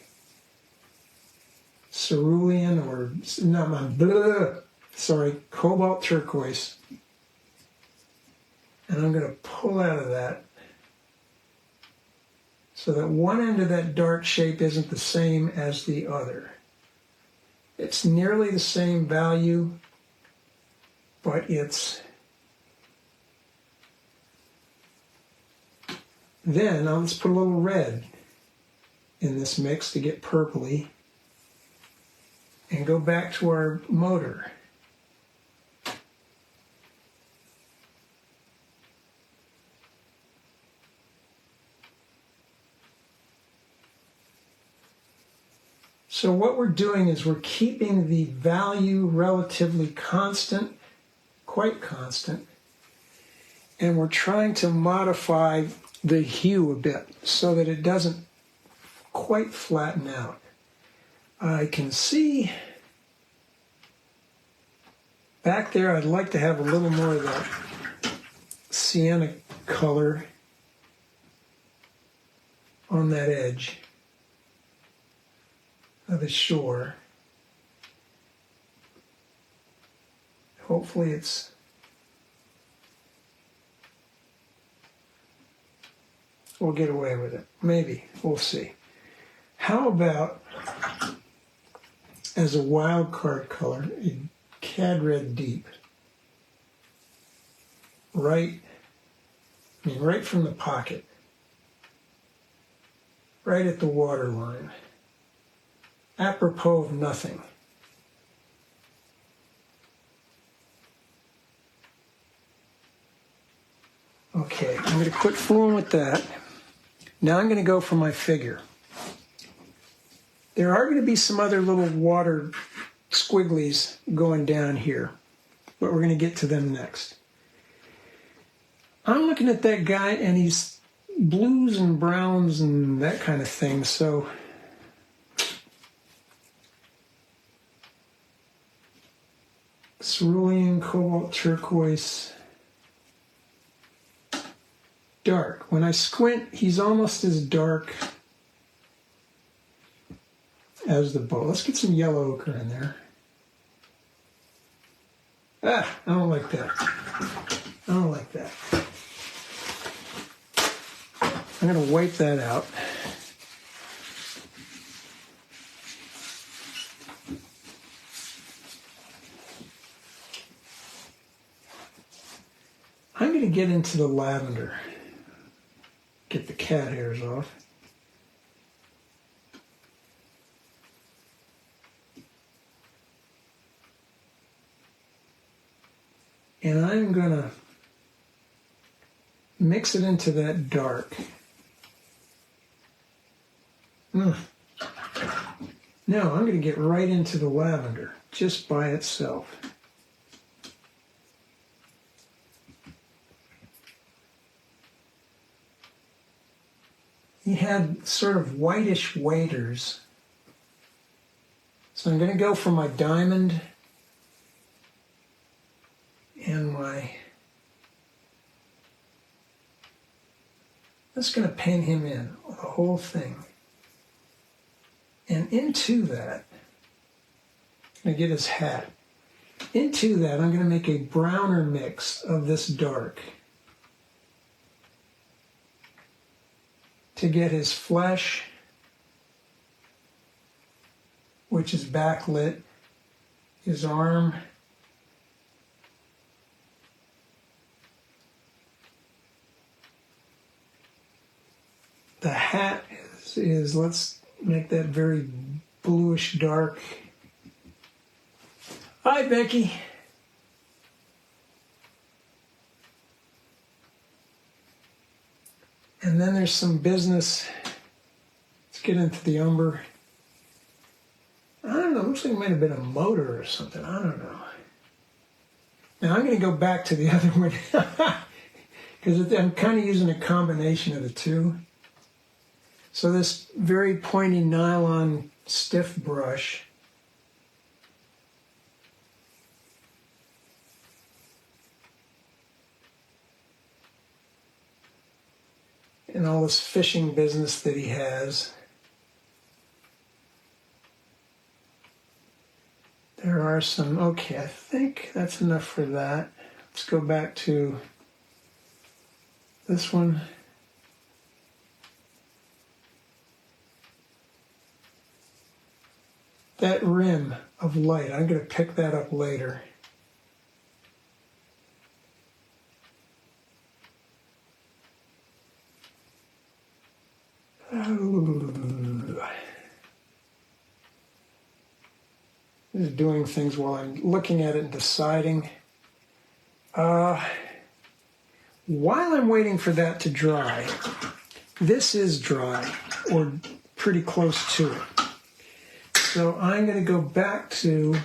cerulean or not my cobalt turquoise, and I'm going to pull out of that so that one end of that dark shape isn't the same as the other. It's nearly the same value, but it's then I'll just put a little red in this mix to get purpley and go back to our motor. So what we're doing is we're keeping the value relatively constant, quite constant, and we're trying to modify the hue a bit so that it doesn't quite flatten out. I can see back there I'd like to have a little more of that sienna color on that edge of the shore. Hopefully we'll get away with it. Maybe. We'll see. How about, as a wild card color, a cad red deep. Right from the pocket. Right at the water line. Apropos of nothing. Okay, I'm going to quit fooling with that. Now I'm going to go for my figure. There are going to be some other little water squigglies going down here, but we're going to get to them next. I'm looking at that guy and he's blues and browns and that kind of thing, so cerulean, cobalt turquoise, dark. When I squint, he's almost as dark as the boat. Let's get some yellow ochre in there. I don't like that. I don't like that. I'm going to wipe that out. I'm going to get into the lavender. Get the cat hairs off. And I'm going to mix it into that dark. Now I'm going to get right into the lavender, just by itself. He had sort of whitish waders. So I'm going to go for my diamond and my... Just going to paint him in, the whole thing. And into that, I'm going to get his hat. Into that, I'm going to make a browner mix of this dark to get his flesh, which is backlit, his arm. The hat is, let's make that very bluish dark. Hi, Becky. And then there's some business. Let's get into the umber. I don't know, it looks like it might have been a motor or something. I don't know. Now I'm going to go back to the other one because I'm kind of using a combination of the two. So this very pointy nylon stiff brush. And all this fishing business that he has. There are some, okay, I think that's enough for that. Let's go back to this one. That rim of light, I'm going to pick that up later. Just doing things while I'm looking at it and deciding. While I'm waiting for that to dry, this is dry, or pretty close to it. So I'm going to go back to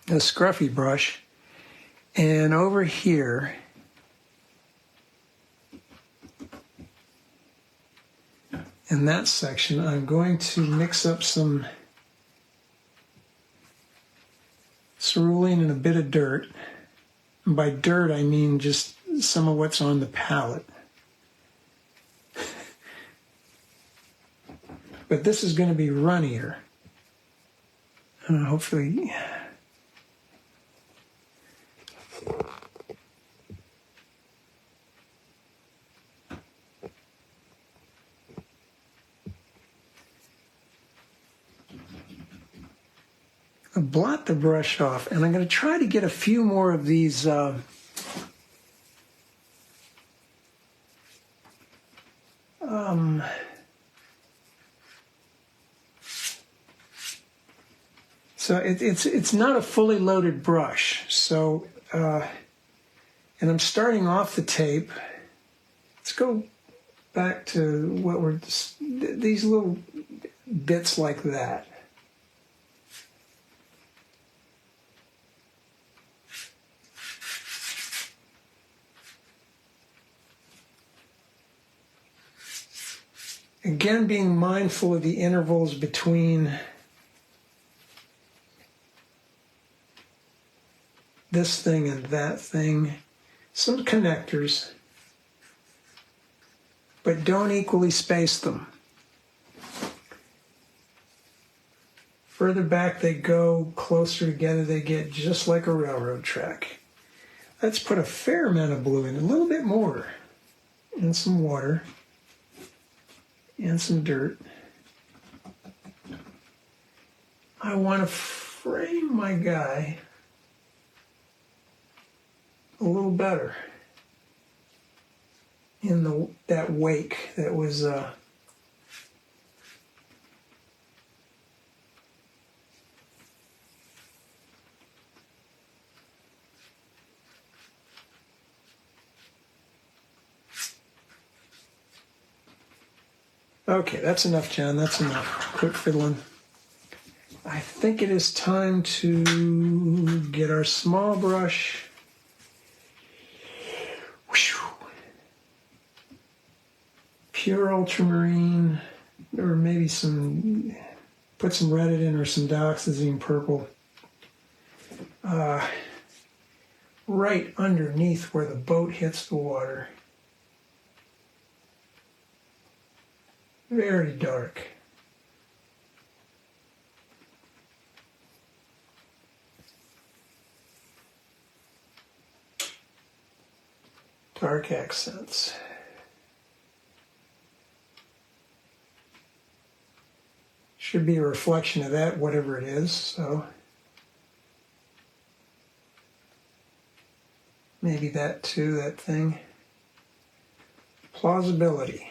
the scruffy brush, and over here, in that section, I'm going to mix up some cerulean and a bit of dirt. And by dirt, I mean just some of what's on the palette. But this is going to be runnier. Hopefully. I'll blot the brush off, and I'm going to try to get a few more of these so it's not a fully loaded brush, so and I'm starting off the tape. Let's go back to what were these little bits like that. Again, being mindful of the intervals between this thing and that thing. Some connectors, but don't equally space them. Further back they go, closer together they get, just like a railroad track. Let's put a fair amount of blue in, a little bit more, and some water. And some dirt. I want to frame my guy a little better in that wake that was okay, that's enough, John. That's enough. Quit fiddling. I think it is time to get our small brush. Pure ultramarine, or maybe put some red in or some dioxazine purple. Right underneath where the boat hits the water. Very dark. Dark accents. Should be a reflection of that, whatever it is. So maybe that too, that thing. Plausibility.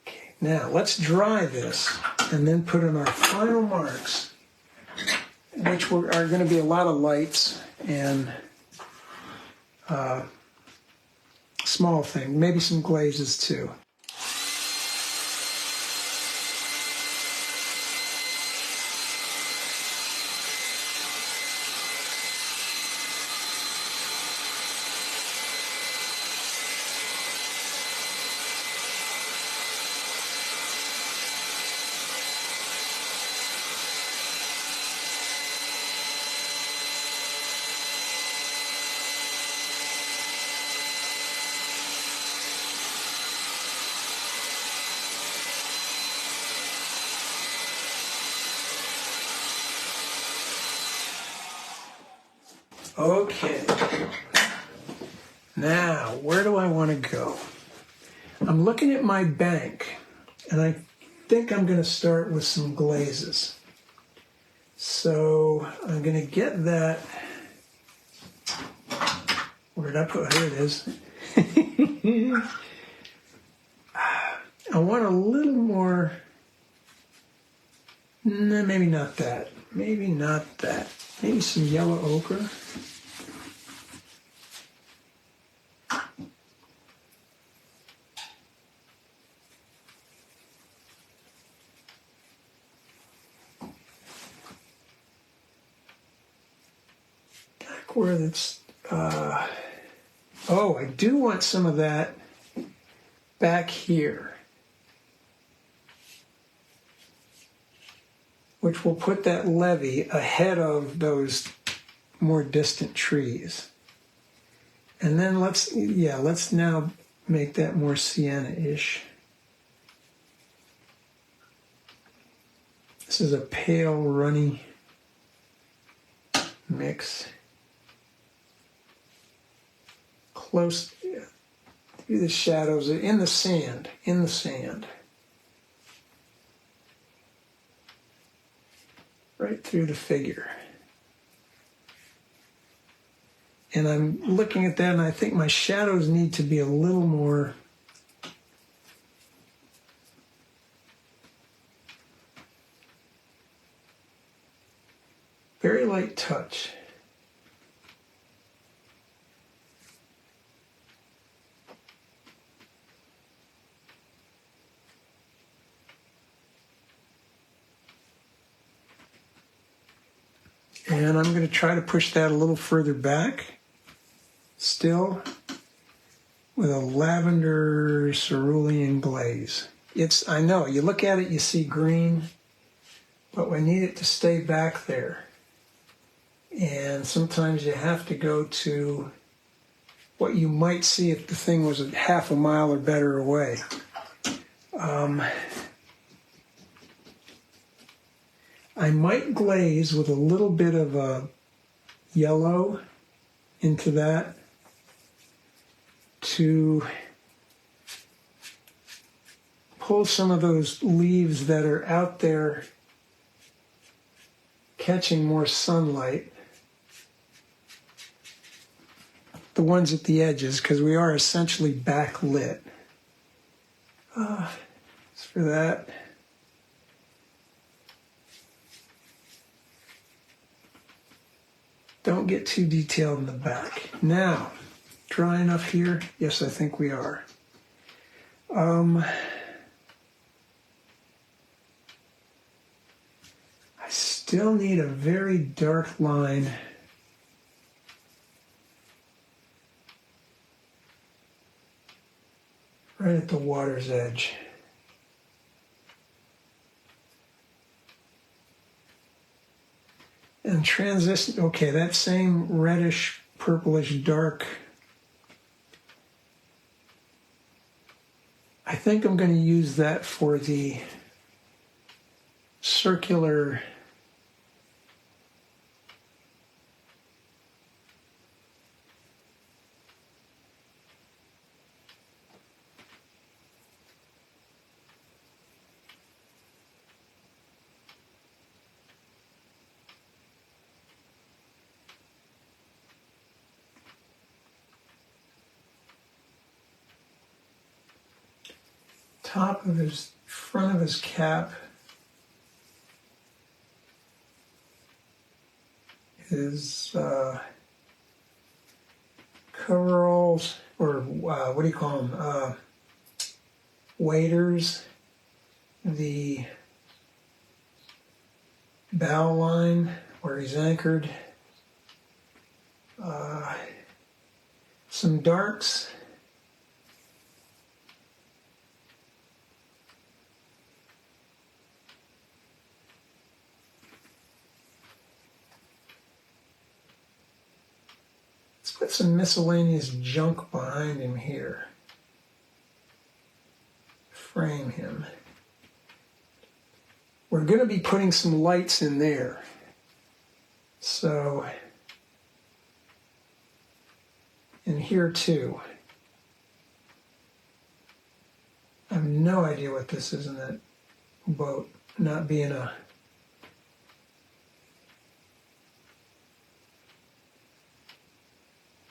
Okay, now let's dry this and then put in our final marks, which are going to be a lot of lights and small things, maybe some glazes too. Okay, now where do I want to go? I'm looking at my bank, and I think I'm going to start with some glazes. So I'm going to get that. Where did I put? Here it is. I want a little more. No, maybe not that. Maybe not that. Maybe some yellow ochre. Back where it's. Oh, I do want some of that back here, which will put that levee ahead of those more distant trees. And then let's now make that more sienna-ish. This is a pale, runny mix. Close through the shadows, in the sand. Right through the figure. And I'm looking at that, and I think my shadows need to be a little more very light touch. And I'm going to try to push that a little further back, still with a lavender cerulean glaze. I know, you look at it, you see green, but we need it to stay back there. And sometimes you have to go to what you might see if the thing was a half a mile or better away. I might glaze with a little bit of a yellow into that to pull some of those leaves that are out there catching more sunlight, the ones at the edges, because we are essentially backlit. As for that, don't get too detailed in the back. Now, dry enough here? Yes, I think we are. I still need a very dark line right at the water's edge. And transition, okay, that same reddish, purplish, dark. I think I'm going to use that for the circular top of his, front of his cap is coveralls, or what do you call them? Waders, the bow line where he's anchored, some darks, let's put some miscellaneous junk behind him here, frame him. We're going to be putting some lights in there. So, and here too. I have no idea what this is in that boat, not being a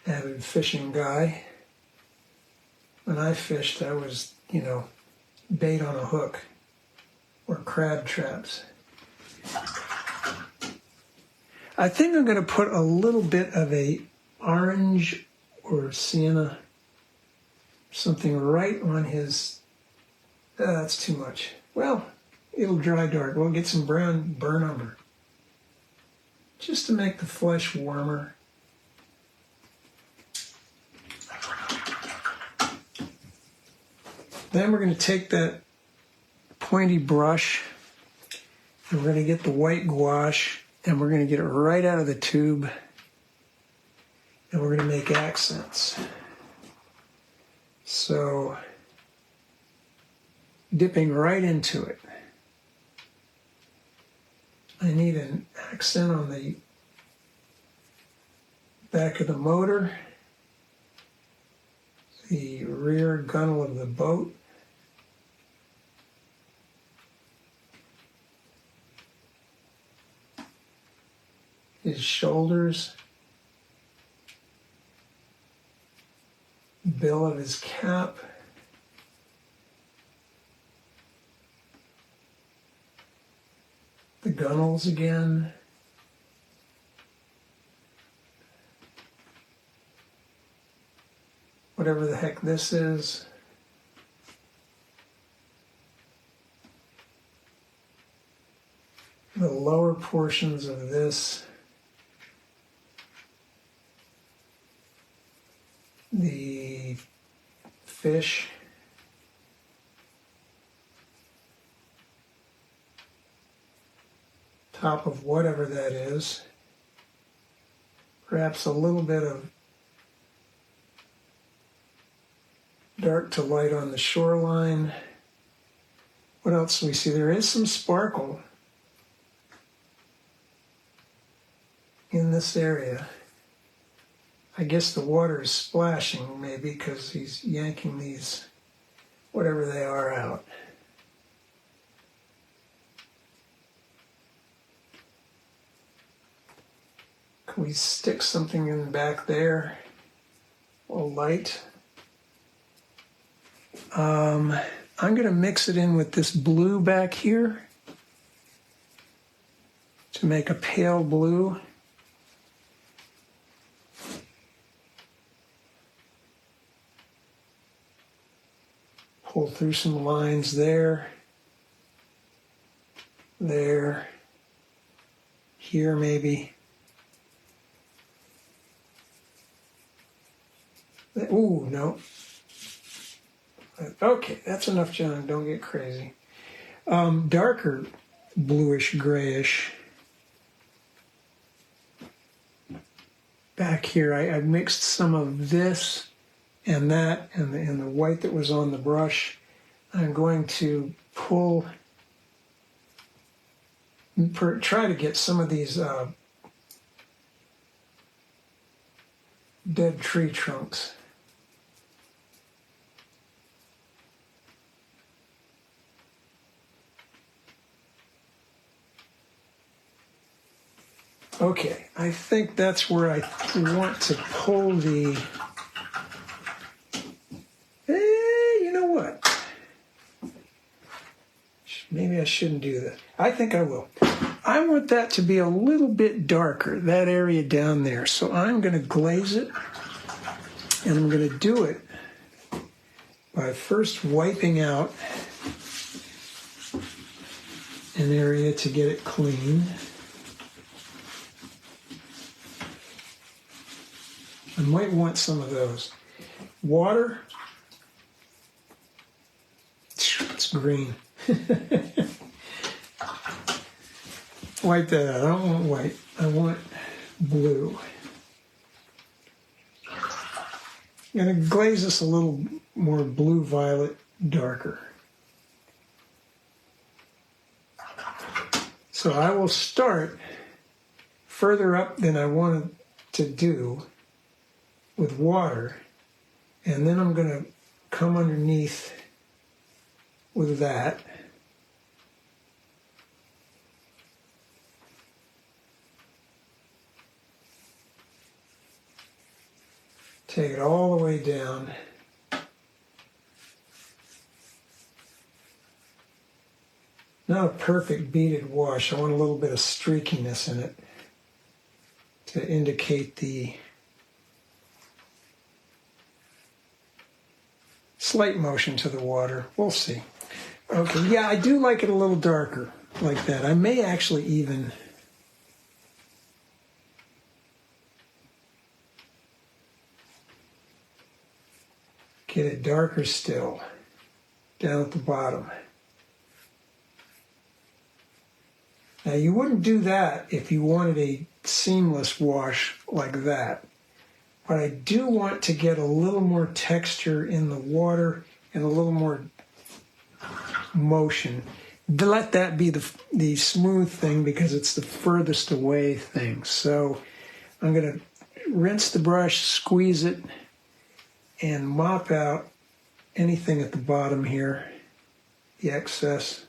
avid fishing guy. When I fished, I was, bait on a hook or crab traps. I think I'm going to put a little bit of a orange or sienna, something right on his, that's too much. Well, it'll dry dark. We'll get some brown burn umber, just to make the flesh warmer. Then we're going to take that pointy brush and we're going to get the white gouache and we're going to get it right out of the tube and we're going to make accents. So, dipping right into it. I need an accent on the back of the motor, the rear gunnel of the boat, his shoulders, bill of his cap, the gunnels again, whatever the heck this is, the lower portions of this, the fish, top of whatever that is, perhaps a little bit of dark to light on the shoreline. What else do we see? There is some sparkle in this area. I guess the water is splashing maybe because he's yanking these, whatever they are, out. Can we stick something in the back there? A little light. I'm going to mix it in with this blue back here to make a pale blue. Pull through some lines there, here maybe. Ooh, no. Okay, that's enough, John. Don't get crazy. Darker bluish grayish. Back here, I mixed some of this and that and the white that was on the brush. I'm going to try to get some of these dead tree trunks. Okay, I think that's where I want to pull the, you know what? Maybe I shouldn't do that. I think I will. I want that to be a little bit darker, that area down there. So I'm going to glaze it, and I'm going to do it by first wiping out an area to get it clean. I might want some of those. Water. It's green. Wipe that out. I don't want white. I want blue. I'm going to glaze this a little more blue-violet, darker. So I will start further up than I wanted to do with water, and then I'm going to come underneath with that. Take it all the way down. Not a perfect beaded wash. I want a little bit of streakiness in it to indicate the slight motion to the water. We'll see. Okay, yeah, I do like it a little darker like that. I may actually even get it darker still down at the bottom. Now, you wouldn't do that if you wanted a seamless wash like that. But I do want to get a little more texture in the water and a little more motion. Let that be the smooth thing because it's the furthest away thing. So I'm going to rinse the brush, squeeze it, and mop out anything at the bottom here, the excess.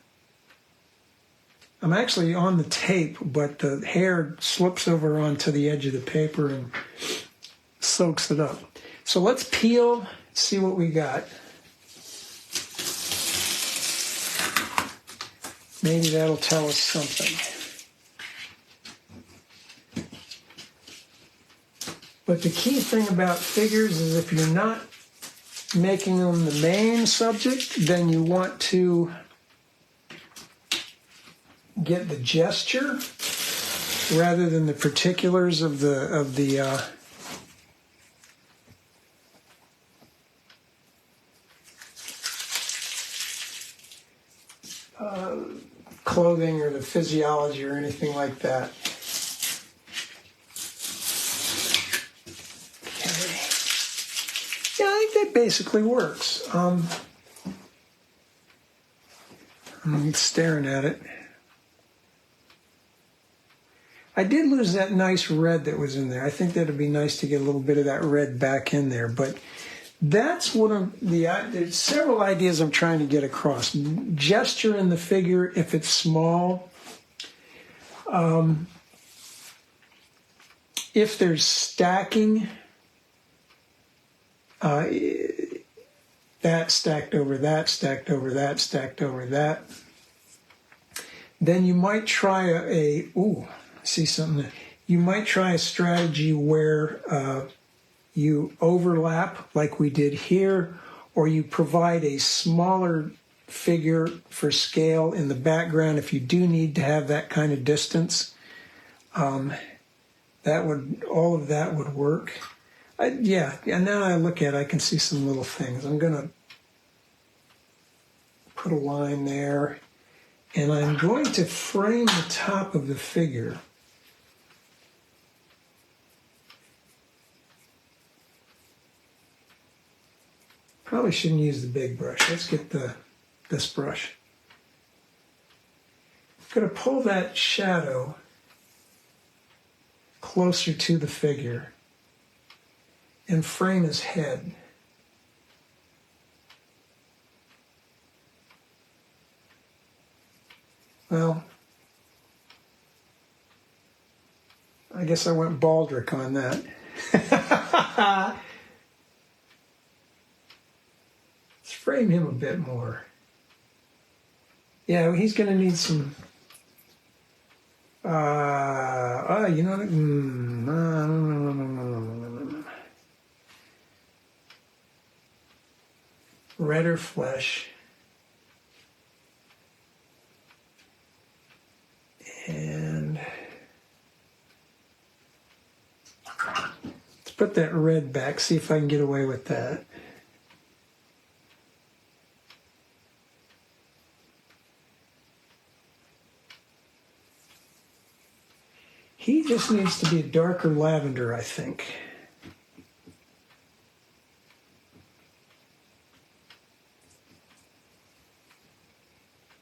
I'm actually on the tape, but the hair slips over onto the edge of the paper and soaks it up. So let's peel, see what we got. Maybe that'll tell us something. But the key thing about figures is if you're not making them the main subject, then you want to get the gesture rather than the particulars of the clothing or the physiology or anything like that. Okay. Yeah, I think that basically works. I'm staring at it. I did lose that nice red that was in there. I think that would be nice to get a little bit of that red back in there. But that's there's several ideas I'm trying to get across. Gesture in the figure if it's small. If there's stacking, that stacked over that, stacked over that, stacked over that. Then you might try see something there. You might try a strategy where you overlap like we did here, or you provide a smaller figure for scale in the background if you do need to have that kind of distance. All of that would work. And now I look at it, I can see some little things. I'm going to put a line there, and I'm going to frame the top of the figure. Probably shouldn't use the big brush. Let's get this brush. I'm going to pull that shadow closer to the figure and frame his head. Well, I guess I went Baldric on that. Let's frame him a bit more. Yeah, he's going to need some. You know what? Redder flesh. And let's put that red back, see if I can get away with that. He just needs to be a darker lavender, I think.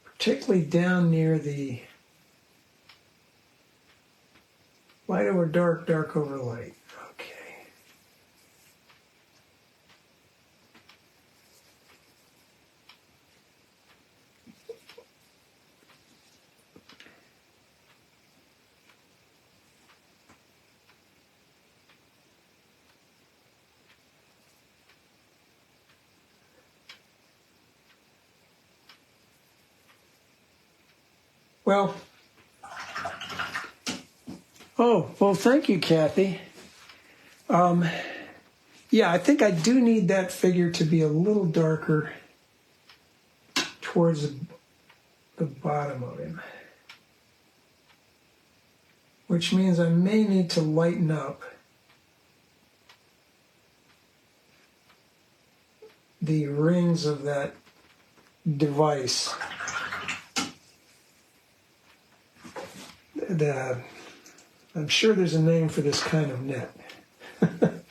Particularly down near the light over dark, dark over light. Okay. Well, thank you, Kathy. Yeah, I think I do need that figure to be a little darker towards the bottom of him, which means I may need to lighten up the rings of that device. I'm sure there's a name for this kind of net. Of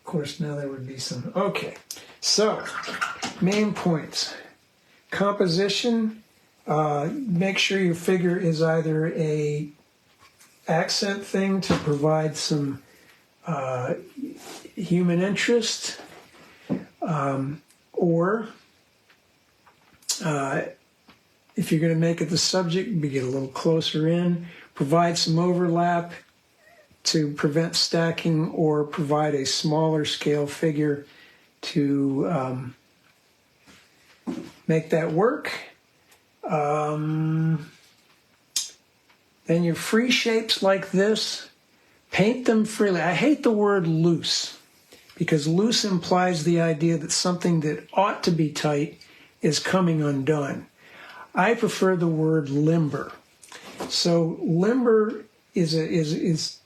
course, now there would be some. Okay, so main points. Composition, make sure your figure is either a accent thing to provide some human interest, or if you're going to make it the subject, you get a little closer in, provide some overlap to prevent stacking, or provide a smaller scale figure to make that work. Then your free shapes like this, paint them freely. I hate the word loose, because loose implies the idea that something that ought to be tight is coming undone. I prefer the word limber. So limber is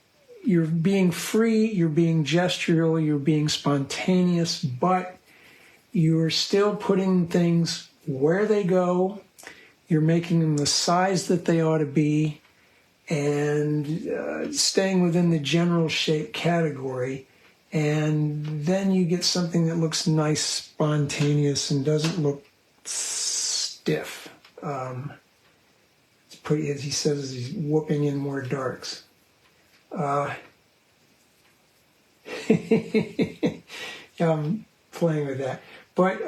you're being free, you're being gestural, you're being spontaneous, but you're still putting things where they go. You're making them the size that they ought to be, and staying within the general shape category. And then you get something that looks nice, spontaneous, and doesn't look stiff. It's pretty, as he says, he's whooping in more darks. Yeah, I'm playing with that. But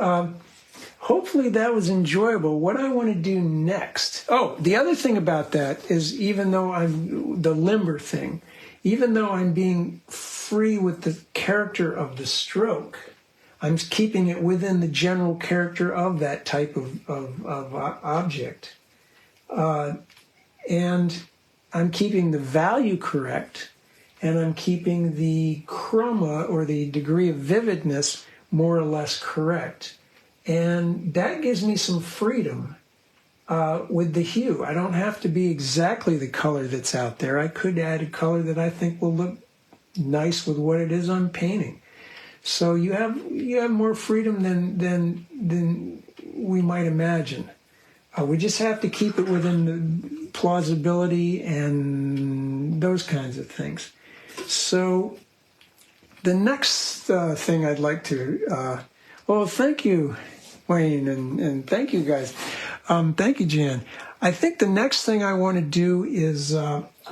hopefully that was enjoyable. What I want to do next. Oh, the other thing about that is, even though I'm the limber thing, even though I'm being free with the character of the stroke, I'm keeping it within the general character of that type of object. And I'm keeping the value correct, and I'm keeping the chroma, or the degree of vividness, more or less correct. And that gives me some freedom with the hue. I don't have to be exactly the color that's out there. I could add a color that I think will look nice with what it is I'm painting. So you have more freedom than we might imagine. We just have to keep it within the plausibility and those kinds of things. So the next thing I'd like to, thank you, Wayne, and thank you guys. Thank you, Jan. I think the next thing I want to do is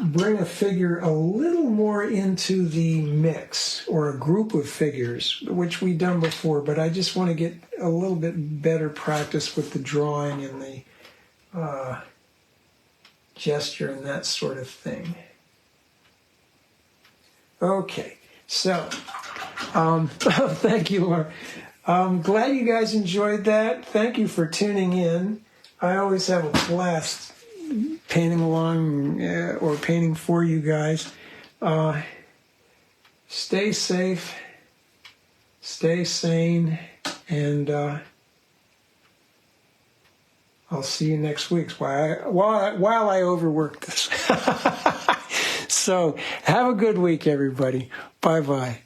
bring a figure a little more into the mix, or a group of figures, which we've done before, but I just want to get a little bit better practice with the drawing and the gesture and that sort of thing. Okay, so thank you, Laura. I'm glad you guys enjoyed that. Thank you for tuning in. I always have a blast painting along or painting for you guys. Stay safe, stay sane, and I'll see you next week while I overwork this. So have a good week, everybody. Bye-bye.